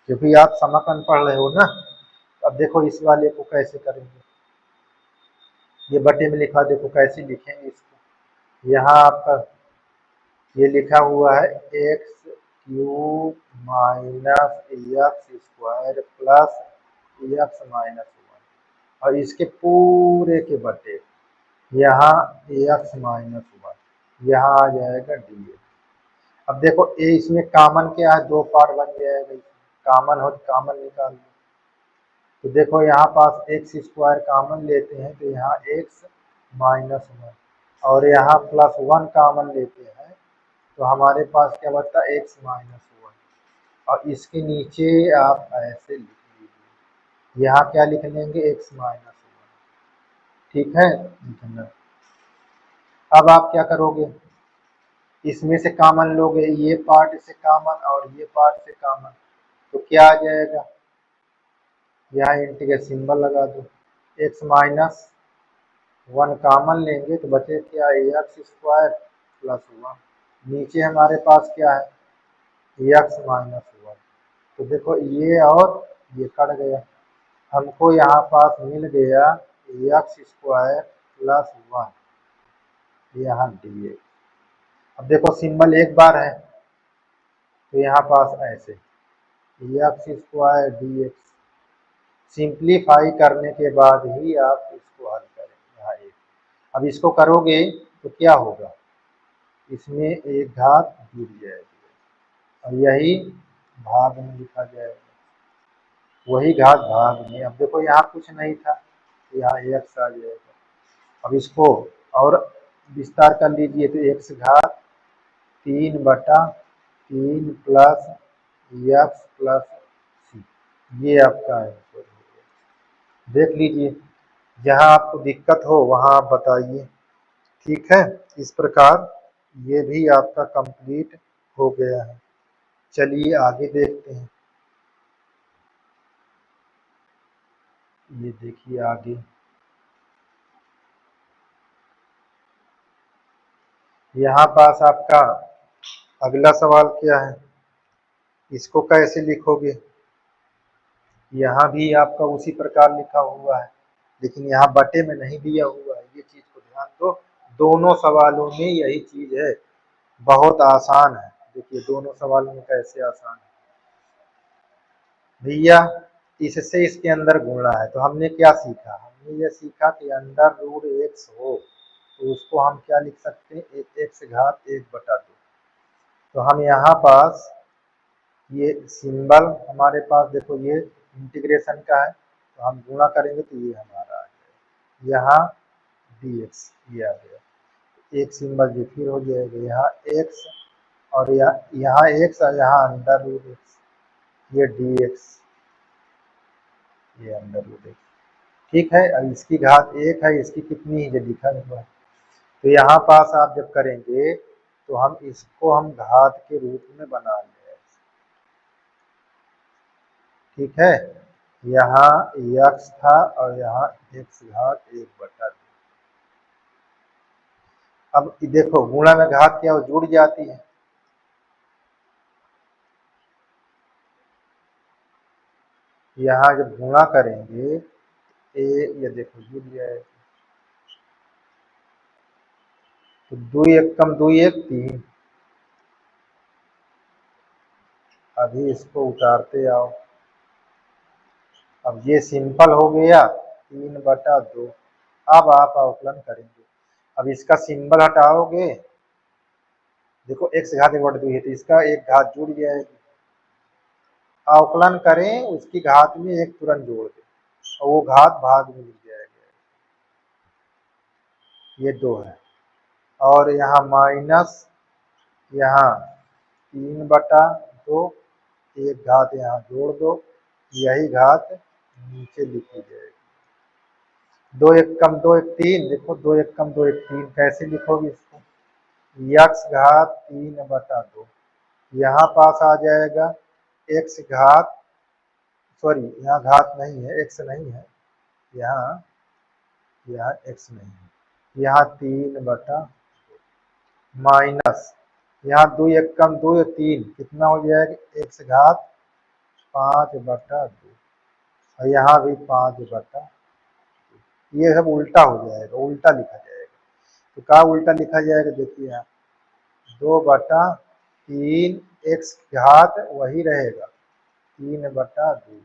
क्योंकि आप समाकलन पढ़ रहे हो ना। अब देखो इस वाले को कैसे करेंगे, ये बटे में लिखा, देखो कैसे लिखेंगे इसको। यहाँ आपका ये लिखा हुआ है x³ minus x² plus x-1 और इसके पूरे के बटे यहाँ x-1, यहाँ आ जाएगा dx। अब देखो ये इसमें कॉमन क्या है, दो पार्ट बन जाएगा, कॉमन हो तो कॉमन निकाल लो। तो देखो यहाँ पास x² कॉमन लेते हैं तो यहाँ x-1 और यहाँ +1 कॉमन लेते हैं तो हमारे पास क्या बचता है x-1 और इसके नीचे आप ऐसे लिख लीजिए, यहाँ क्या लिख लेंगे x-1। ठीक है, लिखना। अब आप क्या करोगे, इसमें से कॉमन लोगे, ये पार्ट से कॉमन और ये पार्ट से कॉमन, तो क्या आ जाएगा, यहाँ इंटीग्रेट सिंबल लगा दो। x-1 कॉमन लेंगे तो बचे क्या x² + 1, नीचे हमारे पास क्या है x-1। तो देखो ये और ये कट गया, हमको यहाँ पास मिल गया x² + 1 यहाँ dx। अब देखो सिंबल एक बार है तो यहाँ पास ऐसे x² dx। सिंप्लीफाई करने के बाद ही आप इसको हल करें। यहाँ एक, अब इसको करोगे तो क्या होगा, इसमें एक घात जुड़ जाएगी और यही भाग में लिखा जाएगा, वही घात भाग में। अब देखो यहाँ कुछ नहीं था तो यहाँ x आ जाएगा। अब इसको और विस्तार कर लीजिए तो x घात 3/3 प्लस x प्लस सी, ये आपका आंसर हो गया। देख लीजिए, जहाँ आपको दिक्कत हो वहाँ आप बताइए। ठीक है, इस प्रकार ये भी आपका कंप्लीट हो गया है। चलिए आगे देखते हैं। ये देखिए आगे, यहाँ पास आपका अगला सवाल क्या है, इसको कैसे लिखोगे। यहाँ भी आपका उसी प्रकार लिखा हुआ है लेकिन यहाँ बटे में नहीं दिया हुआ है, ये चीज को ध्यान दो। दोनों सवालों में यही चीज है, बहुत आसान है। देखिए दोनों सवालों में कैसे आसान है भैया। इससे इसके अंदर गुणा है तो हमने क्या सीखा, हमने ये सीखा कि अंडर रूट x हो तो उसको हम क्या लिख सकते हैं, x घात 1/2। तो हम यहाँ पास ये सिंबल हमारे पास देखो ये इंटीग्रेशन का है तो हम गुणा करेंगे तो ये हमारा आ जाएगा, यहाँ dx ये आ गया, एक सिंबल ये फिर हो जाएगा, यहाँ x और यहाँ x और यहाँ अंडर रूट x, ये dx, ये अंडर रूट x। ठीक है, अब इसकी घात 1 है, इसकी कितनी है लिखा हुआ है। तो यहाँ पास आप जब करेंगे तो हम इसको हम घात के रूप में बना लेंगे। ठीक है, यहाँ x था और यहाँ x घात 1/2। अब देखो गुणा में घात क्या हो, जुड़ जाती है। यहाँ जब गुणा करेंगे ये देखो जुड़ जाएगा, तो 2 1 कम 2 1 3। अभी इसको उतारते आओ, अब ये सिंपल हो गया 3/2। अब आप अवकलन करेंगे, अब इसका सिंबल हटाओगे, देखो x घात 1/2 है तो इसका एक घात जुड़ जाएगी, अवकलन करें उसकी घात में एक तुरंत जोड़ दें और वो घात भाग में लिख जाएगा, ये 2 है और यहाँ माइनस यहाँ 3/2, एक घात यहाँ जोड़ दो, यही घात नीचे लिखी जाएगी। 2 1 कम 2 1 3, देखो 2 1 कम 2 1 3, कैसे लिखोगे इसको, x घात 3/2 यहाँ पास आ जाएगा एक्स घात, सॉरी यहाँ घात नहीं है, एक्स नहीं है, यहाँ यहाँ एक्स नहीं है, यहाँ 3 बटा माइनस, यहाँ 2 एक कम 2 या 3, कितना हो जाएगा एक्स घात 5/2, और यहाँ भी 5/2। ये सब उल्टा हो जाएगा, उल्टा लिखा जाएगा। तो क्या उल्टा लिखा जाएगा, देखिए यहाँ 2/3, एक्स घात वही रहेगा 3/2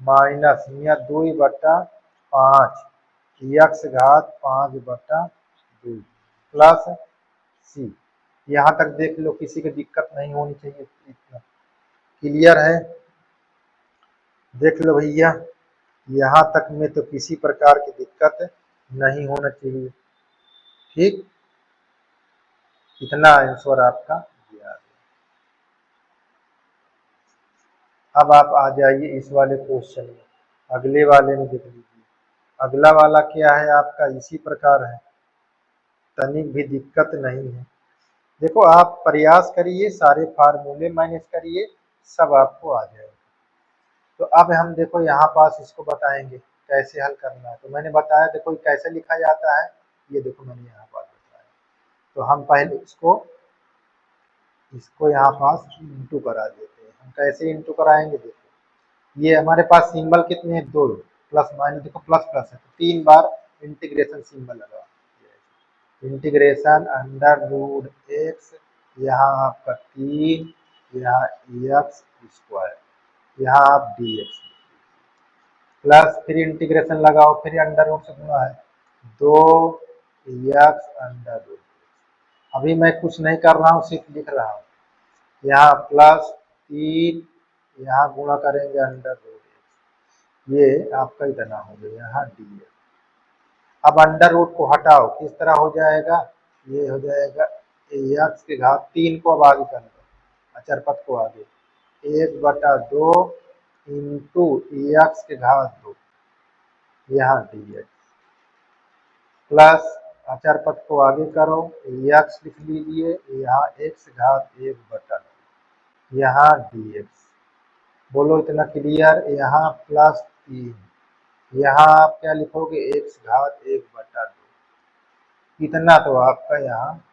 माइनस यहाँ 2/5, एक्स घात 5/2 प्लस सी। यहाँ तक देख लो, किसी को दिक्कत नहीं होनी चाहिए, इतना क्लियर है। देख लो भैया, यहाँ तक में तो किसी प्रकार की दिक्कत नहीं होना चाहिए। ठीक, इतना आंसर आपका दिया है। अब आप आ जाइए इस वाले क्वेश्चन में, अगले वाले में देख लीजिए। अगला वाला क्या है आपका, इसी प्रकार है, तनिक भी दिक्कत नहीं है। देखो आप प्रयास करिए, सारे फार्मूले मैनेज करिए, सब आपको आ जाएगा। तो अब हम देखो यहाँ पास इसको बताएंगे कैसे हल करना है। तो मैंने बताया देखो कैसे लिखा जाता है, ये देखो मैंने यहाँ पास बताया। तो हम पहले इसको यहाँ पास इंटू करा देते हैं। हम कैसे इंटू कराएंगे, देखो ये हमारे पास सिंबल कितने हैं, 2, प्लस माइनस, देखो प्लस प्लस है तो 3 बार इंटीग्रेशन सिंबल लगा, इंटीग्रेशन अंडर रूट एक्स, यहाँ आपका 3, यहाँ एक्स स्क्वायर, यहाँ आप डी एक्स प्लस, फिर इंटीग्रेशन लगाओ, फिर अंडर रूट से गुणा है 2 एक्स अंडर रूट। अभी मैं कुछ नहीं कर रहा हूँ, सिर्फ लिख रहा हूँ। यहाँ प्लस 3, यहाँ गुणा करेंगे अंडर रूट एक्स, ये आपका इतना हो गया यहाँ डी एक्स। अब अंडर रूट को हटाओ, किस तरह हो जाएगा, ये हो जाएगा एक्स के घात 3 को अब आगे कर दो, अचर पद को आगे 1/2 इंटू एक्स के घात 2, यहाँ डी एक्स प्लस अचर पद को आगे करो, एक्स लिख लीजिए, यहाँ एक्स घात 1/2, यहाँ डी एक्स। बोलो इतना क्लियर। यहाँ प्लस 3, यहाँ आप क्या लिखोगे, एक्स घात 1/2। इतना तो आपका यहाँ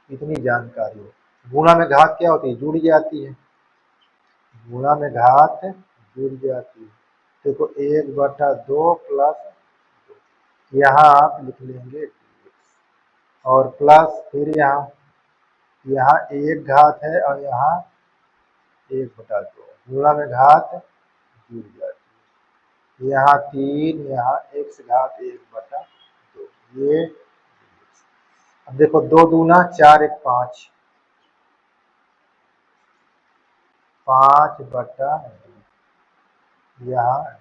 इतनी जानकारी हो। गुणा में घात क्या होती है, जुड़ जाती है, गुणा में घात जुड़ जाती है। देखो 1/2 प्लस, यहाँ आप लिख लेंगे और प्लस, फिर यहाँ एक घात है और यहाँ 1/2, गुणा में घात जुड़ जाती है, यहाँ 3, यहाँ एक्स घात 1/2, ये। अब देखो 2 दूना 4, 1 5, 5/2, यहाँ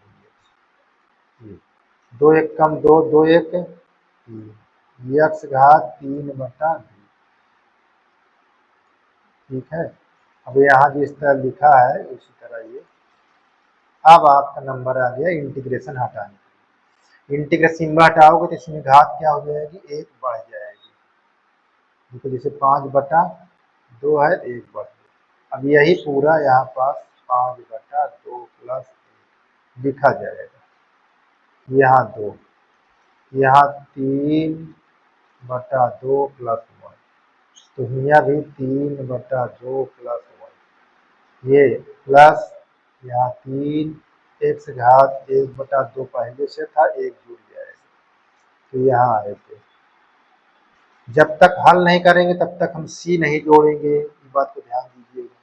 2 1 कम 2, 2 1 3, एक्स घात 3/2। ठीक है, अब यहाँ जिस तरह लिखा है उसी तरह ये। अब आपका नंबर आ गया इंटीग्रेशन हटाने। इंटीग्रेशन सिंबल हटाओगे तो इसमें घात क्या हो जाएगी, 1 बढ़ जाएगी। देखो जैसे 5/2 है, 1 बढ़ गया। अब यही पूरा यहाँ पास 5/2 प्लस लिखा जाएगा, यहाँ 2, यहाँ 3/2 प्लस 1, तो यहाँ भी 3/2 प्लस 1, ये प्लस यहाँ 3, एक्स घात 1/2 पहले से था, 1 जुड़ जाएगा, तो यहाँ आए थे। जब तक हल नहीं करेंगे तब तक हम सी नहीं जोड़ेंगे, इस बात को ध्यान दीजिएगा।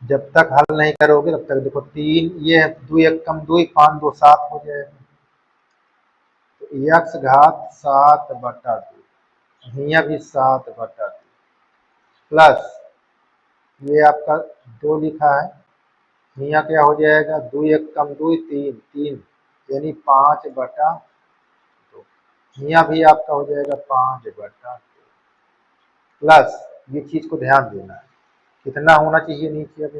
जब तक हल नहीं करोगे तब तक, देखो 3, ये 2 1 कम 2, 5 2 7 हो जाएगा, तो एक्स घात 7/2, यहाँ भी 7/2 प्लस ये आपका 2 लिखा है, यहाँ क्या हो जाएगा, 2 1 कम 2 3, 3 यानी 5/2, यहाँ भी आपका हो जाएगा 5/2 प्लस, ये चीज को ध्यान देना है कितना होना चाहिए नीचे। अब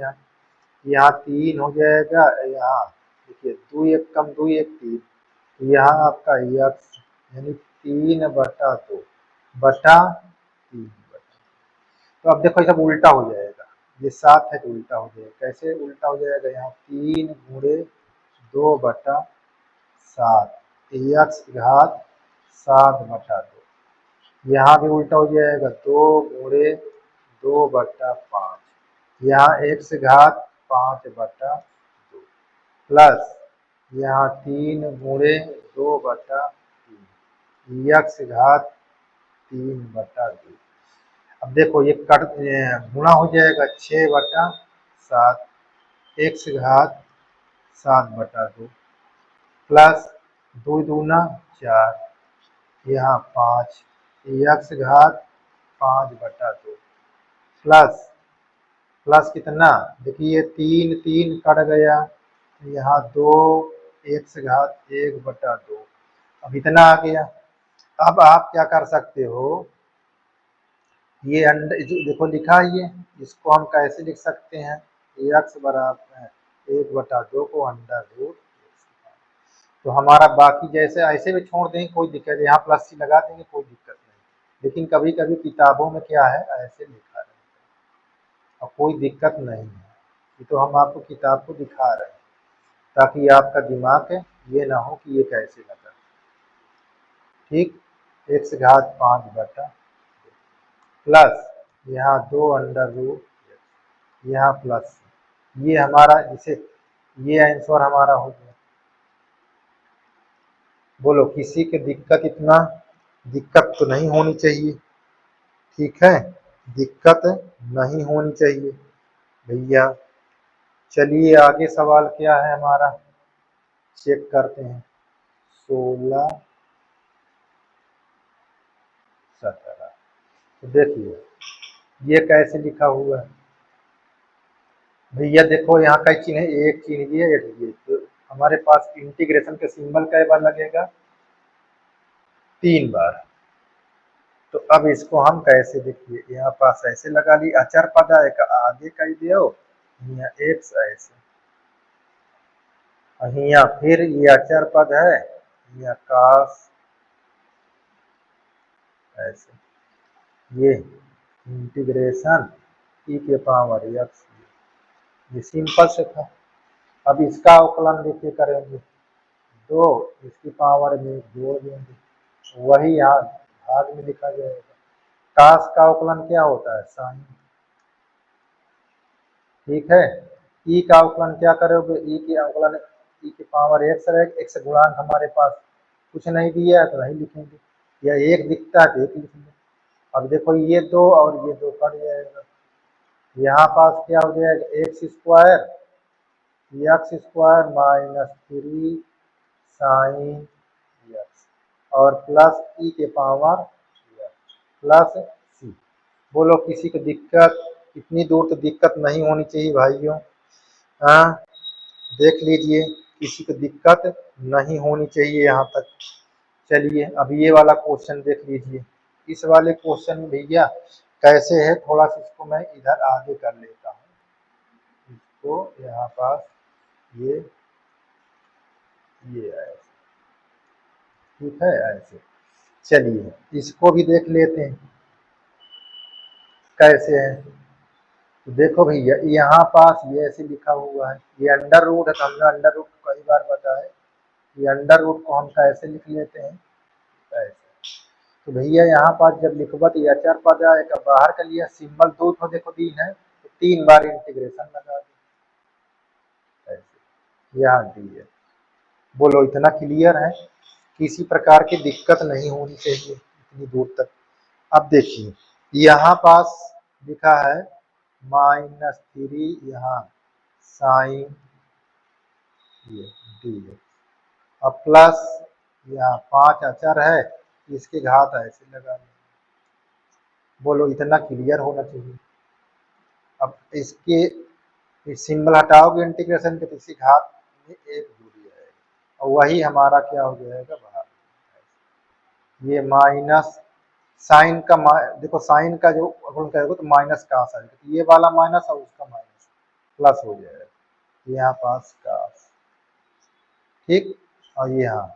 यहाँ 3 हो जाएगा, यहाँ देखिए 2 1 कम 2 1 3, तो यहाँ आपका एक्स यानी 3/2 बटा 3। तो अब देखो सब उल्टा हो जाएगा, ये 7 है तो उल्टा हो जाएगा। कैसे उल्टा हो जाएगा? यहाँ 3 गुणे 2/7 एक्स घात 7/2। यहाँ भी उल्टा हो जाएगा 2 गुणे 2/5। यहाँ एक्स घात 5/2 प्लस यहाँ 3 गुणे 2/3 एक्स घात 3/2। अब देखो ये गुणा हो जाएगा 6/7 एक्स घात 7/2 प्लस 2 दूना 4 यहाँ 5 एक्स घात 5/2 प्लस प्लस कितना? देखिए 3 3 कट गया, यहाँ 2 एक्स घात 1/2। अब इतना आ गया। अब आप क्या कर सकते हो, ये अंडर जो देखो लिखा है ये, इसको हम कैसे लिख सकते हैं? एक्स बराबर 1/2 को अंडर रूट। तो हमारा बाकी जैसे ऐसे भी छोड़ देंगे कोई दिक्कत, यहाँ प्लस सी लगा देंगे कोई दिक्कत नहीं, लेकिन कभी कभी किताबों में क्या है ऐसे लिखा रहता है और कोई दिक्कत नहीं है। ये तो हम आपको किताब को दिखा रहे हैं ताकि आपका दिमाग है ये ना हो कि ये कैसे लगा। ठीक, एक्स घात 5/2 प्लस यहाँ 2 अंडर रूट, यहाँ प्लस, ये हमारा जिसे ये आंसर हमारा हो गया। बोलो किसी के दिक्कत इतना दिक्कत तो नहीं होनी चाहिए, ठीक है, दिक्कत नहीं होनी चाहिए भैया। चलिए आगे सवाल क्या है हमारा, चेक करते हैं। 16 17। तो देखिए ये कैसे लिखा हुआ है भैया, देखो यहाँ कई चिन्ह है, एक चिन्ह ये एक ये, तो हमारे पास इंटीग्रेशन के सिंबल कई बार लगेगा? 3 बार। तो अब इसको हम कैसे, देखिए यहाँ पास ऐसे लगा ली, अचर पद आएगा आगे कह दियो, यहाँ एक्स ऐसे, यहाँ फिर ये अचर पद है, यहाँ कास ऐसे, ये इंटीग्रेशन ई के पावर एक्स, ये सिंपल से था। अब इसका अवकलन देखिए करेंगे, 2 इसकी पावर में जोड़ देंगे, वही यहाँ भाग में लिखा जाएगा। कास का अवकलन क्या होता है? साइन। ठीक है, ई का अवकलन क्या करोगे? ई के अवकलन ई की पावर एक्स रहेगा, एक्स गुणांक हमारे पास कुछ नहीं दिया है तो नहीं लिखेंगे, या एक दिखता है तो एक लिखेंगे। अब देखो ये 2 और ये 2 कट जाएगा, यहाँ पास क्या हो जाएगा? एक्स स्क्वायर -3 साइन एक्स और प्लस ई के पावर प्लस सी। बोलो किसी को दिक्कत? इतनी दूर तो दिक्कत नहीं होनी चाहिए भाइयों। हाँ देख लीजिए, किसी को दिक्कत नहीं होनी चाहिए यहाँ तक। चलिए अब ये वाला क्वेश्चन देख लीजिए। इस वाले क्वेश्चन में भैया कैसे है, थोड़ा सा इसको मैं इधर आगे कर लेता हूँ, इसको यहाँ पास ये ऐसे, ठीक है ऐसे। चलिए इसको भी देख लेते हैं कैसे है। तो देखो भैया यहाँ पास ये ऐसे लिखा हुआ है, ये अंडर रूट है तो हमने अंडर रूट कई बार बताया, ये अंडर रूट को हम कैसे लिख लेते हैं ऐसे। तो भैया यहाँ पास जब लिखबा तो अचर पद आएगा, बाहर का लिया सिंबल 2 तो देखो 3 है तो 3 बार इंटीग्रेशन लगा दो ऐसे, यहाँ दी है। बोलो इतना क्लियर है, किसी प्रकार की दिक्कत नहीं होनी चाहिए इतनी दूर तक। अब देखिए यहाँ पास लिखा है -3 यहाँ साइन ये डी है, अब प्लस यहाँ 5 अचर है, इसके घात ऐसे लगा। बोलो इतना क्लियर होना चाहिए। अब इसके सिंबल हटाओगे इंटीग्रेशन के तो इसी घात में एक दूरी आएगा और वही हमारा क्या हो जाएगा बाहर। ये माइनस साइन का देखो साइन का जो अगर कहोगे तो माइनस कास आएगा, तो ये वाला माइनस और उसका माइनस प्लस हो जाएगा, यहाँ पास कास, ठीक। और ये यहाँ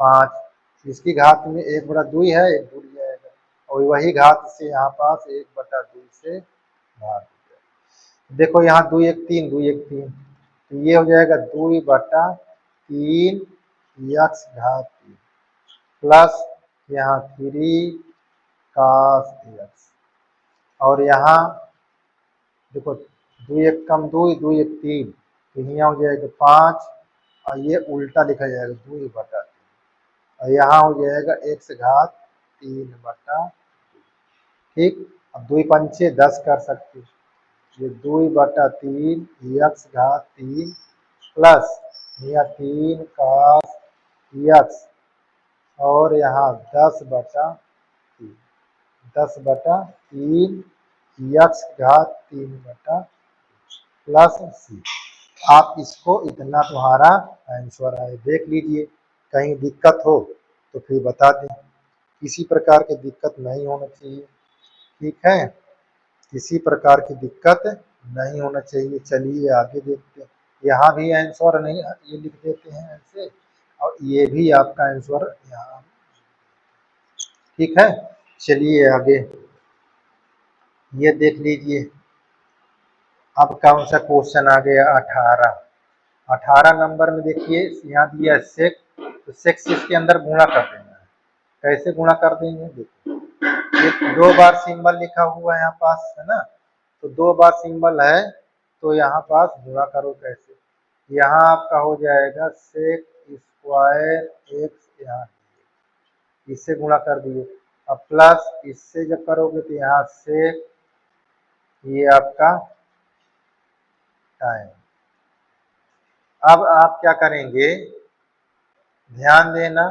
5 इसकी घात में 1/2 है, एक दूरी आएगा और वही घात से यहाँ पास 1/2 से भाग हो जाएगा। देखो यहाँ 2 1 3 2 1 3, तो ये हो जाएगा 2/3 यक्स घात 3 प्लस यहाँ 3 cos यक्स, और यहाँ देखो 2 1 कम 2 2 1 3, तो यहाँ हो जाएगा 5, और ये उल्टा लिखा जाएगा 2/3, और यहाँ हो जाएगा x घात 3/, ठीक। अब 2 पंचे 10 कर सकते, ये 2/3 यक्स घात 3 प्लस यह 3 cos यक्स, और यहाँ 10/3 10/3 यक्स घात 3/, प्लस सी। आप इसको, इतना तुम्हारा आंसर आए, देख लीजिए, कहीं दिक्कत हो तो फिर बता दें। किसी प्रकार की दिक्कत नहीं होना चाहिए, ठीक है, किसी प्रकार की दिक्कत नहीं होना चाहिए। चलिए आगे देखते हैं। यहाँ भी आंसर नहीं, ये लिख देते हैं ऐसे, और ये भी आपका आंसर यहाँ, ठीक है। चलिए आगे ये देख लीजिए। अब कौन सा क्वेश्चन आ गया, 18 नंबर में देखिए, यहाँ दिया सेक, तो सेक से इसके अंदर गुणा कर देना है। कैसे गुणा कर देंगे, देखो ये 2 बार सिंबल लिखा हुआ है यहाँ पास, है ना, तो 2 बार सिंबल है, तो यहाँ पास गुणा करो कैसे, यहाँ आपका हो जाएगा सेक स्क्वायर एक्स, यहाँ इससे गुणा कर दिए, अब प्लस इससे जब करोगे तो यहाँ सेक, ये आपका टाइम। अब आप क्या करेंगे, ध्यान देना,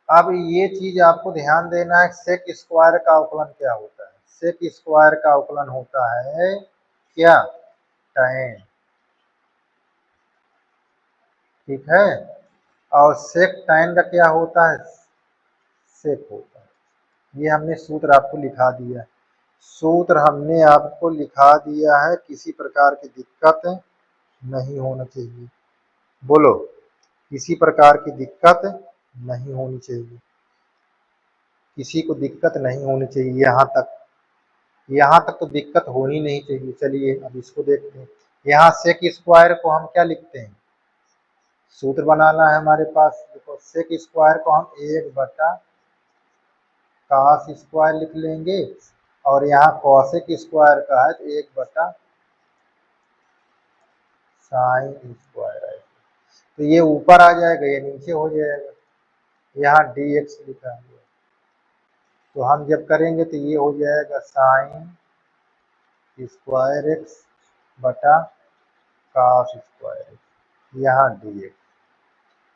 अब ये चीज आपको ध्यान देना है, सेक स्क्वायर का अवकलन क्या होता है। सेक स्क्वायर का अवकलन होता है क्या, tan, ठीक है, और सेक tan का क्या होता है, सेक होता है। ये हमने सूत्र आपको लिखा दिया है, सूत्र हमने आपको लिखा दिया है, किसी प्रकार की दिक्कत नहीं होना चाहिए। बोलो, किसी प्रकार की दिक्कत नहीं होनी चाहिए, किसी को दिक्कत नहीं होनी चाहिए, यहाँ तक तो दिक्कत होनी नहीं चाहिए। चलिए अब इसको देखते हैं। यहाँ सेक स्क्वायर को हम क्या लिखते हैं, सूत्र बनाना है हमारे पास। देखो सेक स्क्वायर को हम 1/cos स्क्वायर लिख लेंगे, और यहाँ कॉसेक स्क्वायर का है तो 1/sin स्क्वायर है, तो ये ऊपर आ जाएगा, ये नीचे हो जाएगा। यहाँ dx लिखा है, तो हम जब करेंगे तो ये हो जाएगा sin स्क्वायर एक्स बटा cos स्क्वायर एक्स, यहाँ dx।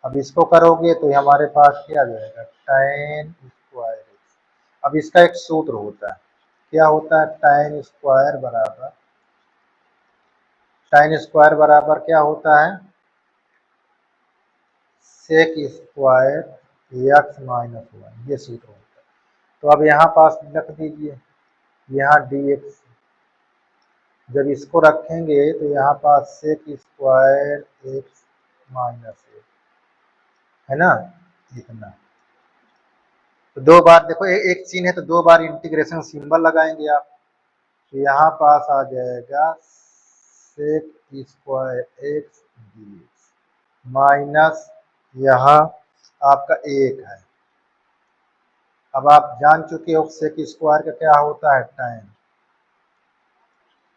अब इसको करोगे तो हमारे पास क्या आ जाएगा, tan स्क्वायर एक्स। अब इसका एक सूत्र होता है, क्या होता है, tan स्क्वायर बराबर क्या होता है, सेक स्क्वायर एक्स माइनस 1, ये सूत्र होता है। तो अब यहाँ पास रख दीजिए, यहाँ dx, जब इसको रखेंगे तो यहाँ पास सेक स्क्वायर एक्स माइनस 1, है ना, इतना। तो 2 बार देखो, एक चिन्ह है तो 2 बार इंटीग्रेशन सिंबल लगाएंगे आप, तो यहाँ पास आ जाएगा sec square x dx minus, यहाँ आपका 1 है। अब आप जान चुके हो सेक स्क्वायर का क्या होता है, tan,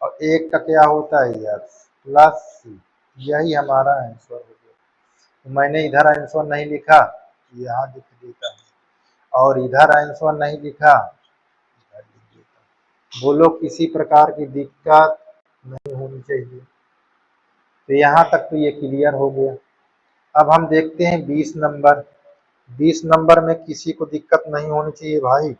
और 1 का क्या होता है, यक्स, प्लस सी। यही हमारा आंसर हो गया। तो मैंने इधर आंसर नहीं लिखा, यहाँ लिख देता हूँ, और इधर आंसर नहीं लिखा, इधर लिख देता हूँ। बोलो, किसी प्रकार की दिक्कत नहीं होनी चाहिए। तो यहाँ तक तो ये क्लियर हो गया। अब हम देखते हैं 20 नंबर। 20 नंबर में किसी को दिक्कत नहीं होनी चाहिए भाई,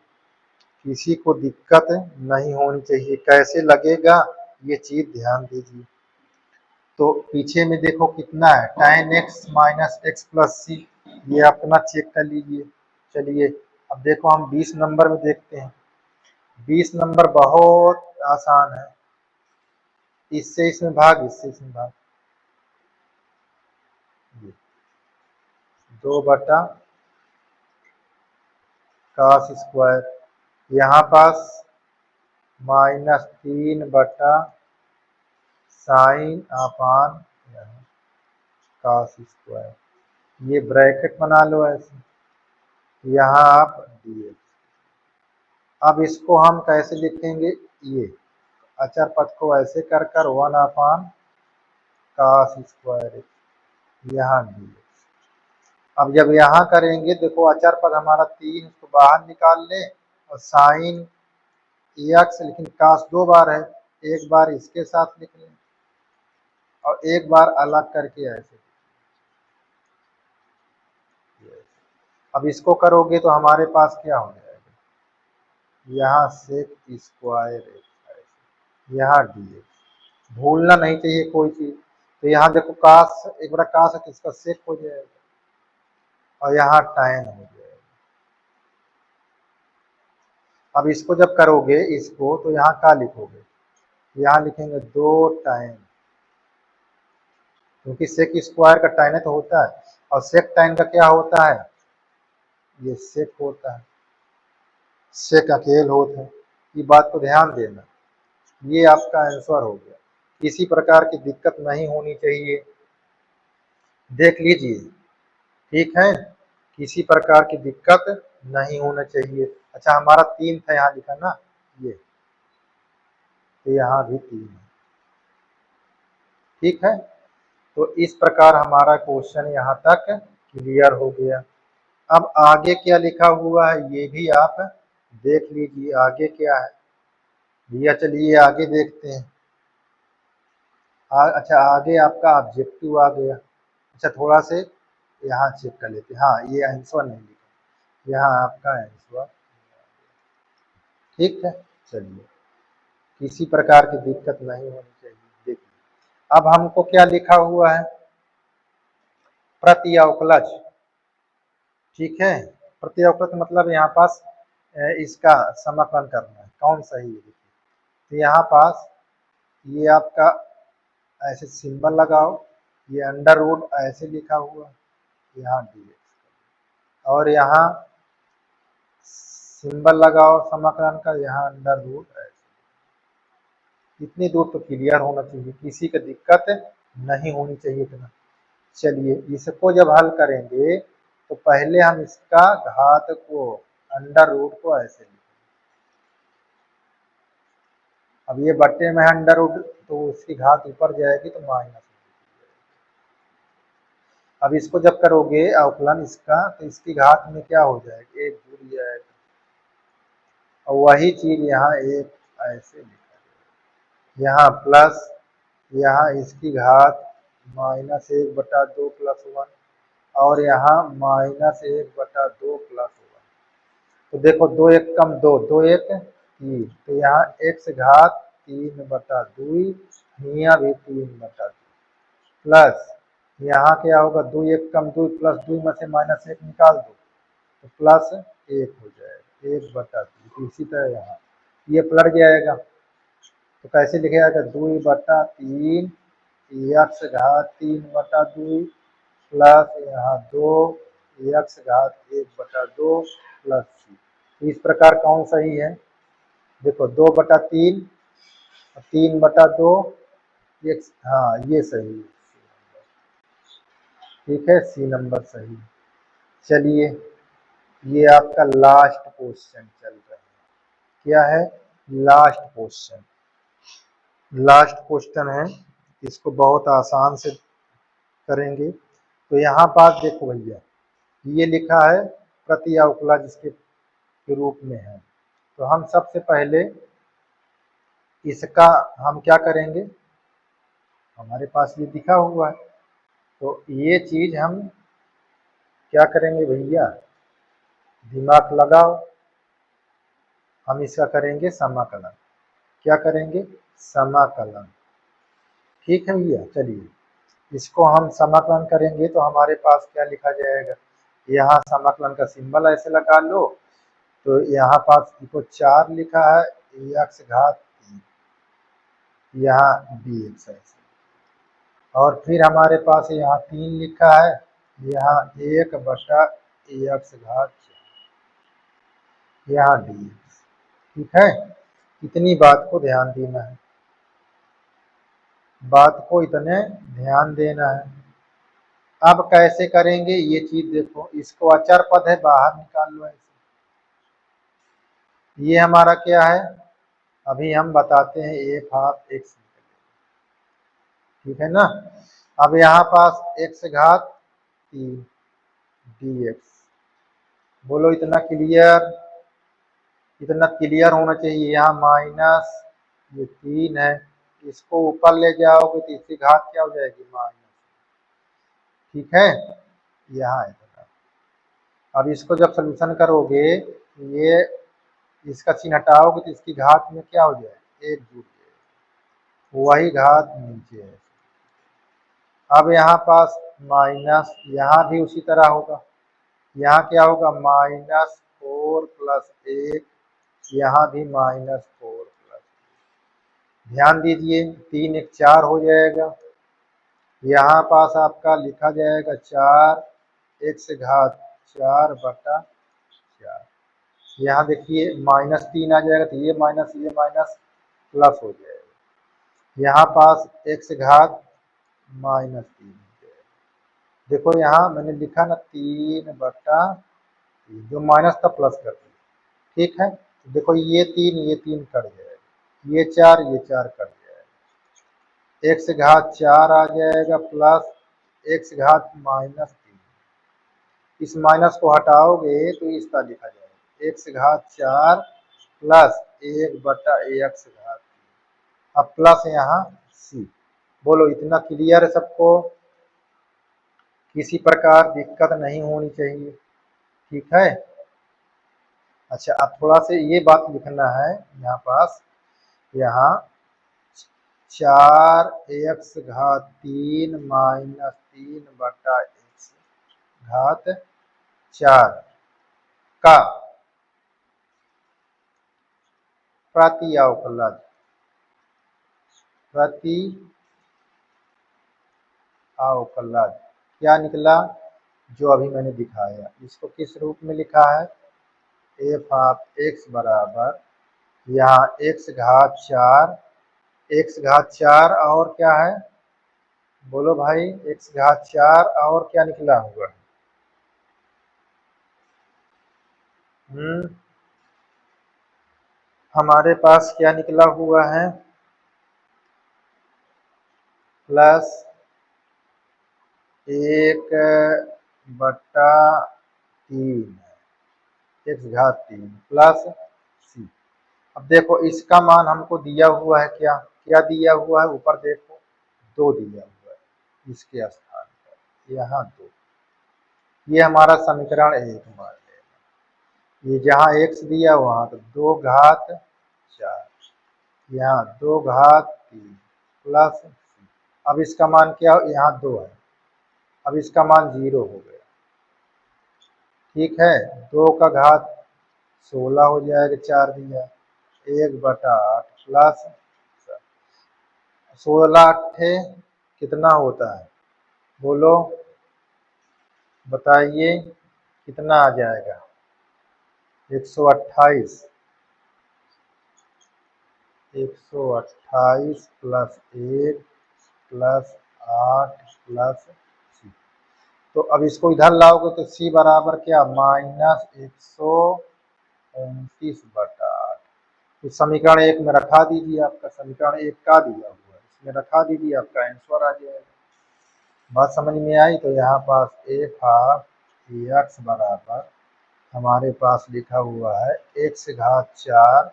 किसी को दिक्कत नहीं होनी चाहिए। कैसे लगेगा ये चीज ध्यान दीजिए। तो पीछे में देखो कितना है, tan x minus X plus C, ये अपना चेक कर लीजिए। चलिए अब देखो हम 20 नंबर में देखते हैं। 20 नंबर बहुत आसान है, इससे इसमें भाग, इससे इसमें भाग, 2/cos स्क्वायर, यहाँ पास -3/sin/cos²। ये ब्रैकेट बना लो ऐसे, यहाँ आप dx। अब इसको हम कैसे लिखेंगे, ये अचर पद को ऐसे कर 1/cos², यहाँ dx। अब जब यहाँ करेंगे, देखो अचर पद हमारा 3, इसको बाहर निकाल लें और साइन x, लेकिन cos 2 बार है, एक बार इसके साथ लिख लें और एक बार अलग करके ऐसे। अब इसको करोगे तो हमारे पास क्या हो जाएगा, यहाँ sec², यहाँ dx। भूलना नहीं चाहिए कोई चीज। तो यहाँ देखो cos, एक बड़ा cos है तो इसका sec हो जाएगा और यहाँ tan हो जाएगा। अब इसको जब करोगे इसको, तो यहाँ क्या लिखोगे, यहाँ लिखेंगे 2 tan, क्योंकि sec² का tan तो होता है और sec tan का क्या होता है, ये sec होता है, sec अकेले होता है। ये बात को ध्यान देना। ये आपका आंसर हो गया। किसी प्रकार की दिक्कत नहीं होनी चाहिए, देख लीजिए, ठीक है, किसी प्रकार की दिक्कत नहीं होना चाहिए। अच्छा, हमारा 3 था यहाँ लिखा ना, ये तो यहाँ भी 3 है, ठीक है। तो इस प्रकार हमारा क्वेश्चन यहाँ तक क्लियर हो गया। अब आगे क्या लिखा हुआ है ये भी आप देख लीजिए, आगे क्या है भैया। चलिए आगे देखते हैं। अच्छा, आगे आपका ऑब्जेक्टिव आ गया। अच्छा, थोड़ा से यहाँ चेक कर लेते हैं। हाँ, ये आंसर नहीं लिखा, यहाँ आपका आंसर, ठीक है। चलिए, किसी प्रकार की दिक्कत नहीं होनी चाहिए। देखिए अब हमको क्या लिखा हुआ है, प्रत्यवकलज, ठीक है। प्रत्यवकलज मतलब यहाँ पास इसका समाकलन करना है, कौन सही है। तो यहाँ पास ये आपका ऐसे सिंबल लगाओ, ये अंडर रूट ऐसे लिखा हुआ, यहाँ dx, और यहाँ सिंबल लगाओ समाकलन का, यहाँ अंडर रूट ऐसे। इतनी दूर तो क्लियर होना चाहिए, किसी का दिक्कत नहीं होनी चाहिए इतना। चलिए, इसको जब हल करेंगे तो पहले हम इसका घात को, अंडर रूट को ऐसे लिखेंगे। अब ये बट्टे में अंडर रूट, तो उसकी घात ऊपर जाएगी तो माइनस। अब इसको जब करोगे अवकलन इसका, तो इसकी घात में क्या हो जाएगा, एक जुड़ जाएगा, और वही चीज यहाँ एक ऐसे लिखा जाएगा, यहाँ प्लस, यहाँ इसकी घात -1/2 + 1, और यहाँ -1/2 + 1। तो देखो 2 × 1 = 2, 2 × 1 = 3, तो यहाँ x घात 3/2, यहाँ भी 3/2, प्लस यहाँ क्या होगा, 2 × 1 = 2, +2 में से -1 निकाल दो तो +1 हो जाएगा, 1/2। इसी तरह यहाँ ये पलट जाएगा, तो कैसे लिखा जाएगा, 2/3 x घात 3/2 प्लस यहाँ 2 x घात 1/2 प्लस 3। इस प्रकार कौन सही है, देखो 2/3 और 3/2 x, हाँ ये सही है, ठीक है, सी नंबर सही। चलिए, ये आपका लास्ट क्वेश्चन चल रहा है, क्या है, लास्ट क्वेश्चन। लास्ट क्वेश्चन है, इसको बहुत आसान से करेंगे। तो यहाँ पास देखो भैया, ये लिखा है प्रत्यवकलज इसके रूप में है। तो हम सबसे पहले इसका हम क्या करेंगे, हमारे पास ये दिखा हुआ है, तो ये चीज हम क्या करेंगे भैया, दिमाग लगाओ, हम इसका करेंगे समाकलन। क्या करेंगे, समाकलन, ठीक है भैया। चलिए, इसको हम समाकलन करेंगे तो हमारे पास क्या लिखा जाएगा, यहाँ समाकलन का सिंबल ऐसे लगा लो, तो यहाँ पास देखो 4 लिखा है, x घात 3, यहाँ dx ऐसे, और फिर हमारे पास यहाँ 3 लिखा है, यहाँ 1/x घात 4, यहाँ dx, ठीक है। इतनी बात को ध्यान देना है, बात को इतने ध्यान देना है। अब कैसे करेंगे ये चीज देखो, इसको अचर पद है बाहर निकाल लो ऐसे। ये हमारा क्या है, अभी हम बताते हैं एफ ऑफ एक्स, ठीक है ना। अब यहाँ पास एक्स घात 3 डी एक्स, बोलो इतना क्लियर, इतना क्लियर होना चाहिए। यहाँ माइनस ये 3 है, इसको ऊपर ले जाओगे तो इसकी घात क्या हो जाएगी, माइनस, ठीक है। यहाँ है, अब इसको जब सोल्यूशन करोगे ये इसका चिन्ह हटाओगे तो इसकी घात में क्या हो जाए, 1 जुड़ जाए, वही घात नीचे है। अब यहाँ पास माइनस, यहाँ भी उसी तरह होगा, यहाँ क्या होगा -4 प्लस 1, यहाँ भी -4 प्लस, ध्यान दीजिए 3 1 4 हो जाएगा। यहाँ पास आपका लिखा जाएगा 4 एक्स घात 4/4। यहाँ देखिए -3 आ जाएगा तो ये माइनस प्लस हो जाएगा। यहाँ पास एक्स घात -3, देखो यहाँ मैंने लिखा ना 3/3, जो माइनस था प्लस कर दिया, ठीक है। तो देखो ये 3 कट जाएगा, ये 4 कट जाएगा, एक्स घात 4 आ जाएगा प्लस एक्स घात -3, इस माइनस को हटाओगे तो इस तरह लिखा जाएगा एक्स घात 4 प्लस 1/x घात 3, अब प्लस यहाँ सी। बोलो इतना क्लियर है सबको, किसी प्रकार दिक्कत नहीं होनी चाहिए, ठीक है। अच्छा अब थोड़ा से ये बात लिखना है यहाँ पास, यहाँ 4x घात 3 -3/x घात 4 का प्रति अवकलज, प्रति अवकलज क्या निकला, जो अभी मैंने दिखाया। इसको किस रूप में लिखा है, एफ ऑफ एक्स बराबर यहाँ एक्स घात 4 और क्या है, बोलो भाई एक्स घात 4 और क्या निकला होगा, हमारे पास क्या निकला हुआ है, प्लस 1/3 एक्स घात 3 प्लस सी। अब देखो इसका मान हमको दिया हुआ है, क्या क्या दिया हुआ है, ऊपर देखो 2 दिया हुआ है, इसके स्थान पर यहाँ 2, ये हमारा समीकरण 1 मान लेना। ये जहाँ x दिया वहाँ तो 2 घात 4, यहाँ 2 घात 3 प्लस सी। अब इसका मान क्या, यहाँ 2 है, अब इसका मान 0 हो गया, ठीक है। 2 का घात 16 हो जाएगा, 4 दिया, 1/8 प्लस 16 अट्ठे कितना होता है, बोलो बताइए कितना आ जाएगा, 128, 128 प्लस 1 प्लस 8 प्लस सी। तो अब इसको इधर लाओगे तो सी बराबर क्या, -129/8। तो समीकरण 1 में रखा दीजिए, आपका समीकरण 1 का दिया हुआ है, इसमें रखा दीजिए, आपका आंसर आ जाएगा। बात समझ में आई। तो यहाँ पास एफ ऑफ एक्स बराबर हमारे पास लिखा हुआ है एक्स घात 4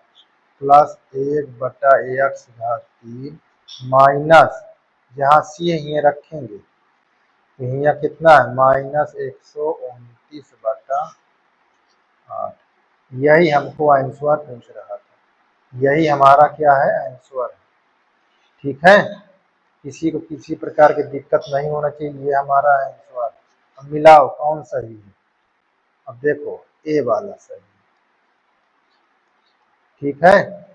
प्लस 1/x घात 3 माइनस, जहाँ सी यहाँ रखेंगे तो यहाँ कितना है, -129/8। यही हमको आंसर पूछ रहा था, यही हमारा क्या है, आंसर है, ठीक है। किसी को किसी प्रकार की दिक्कत नहीं होना चाहिए, ये हमारा आंसर। अब मिलाओ कौन सही है, अब देखो ए वाला सही, ठीक है।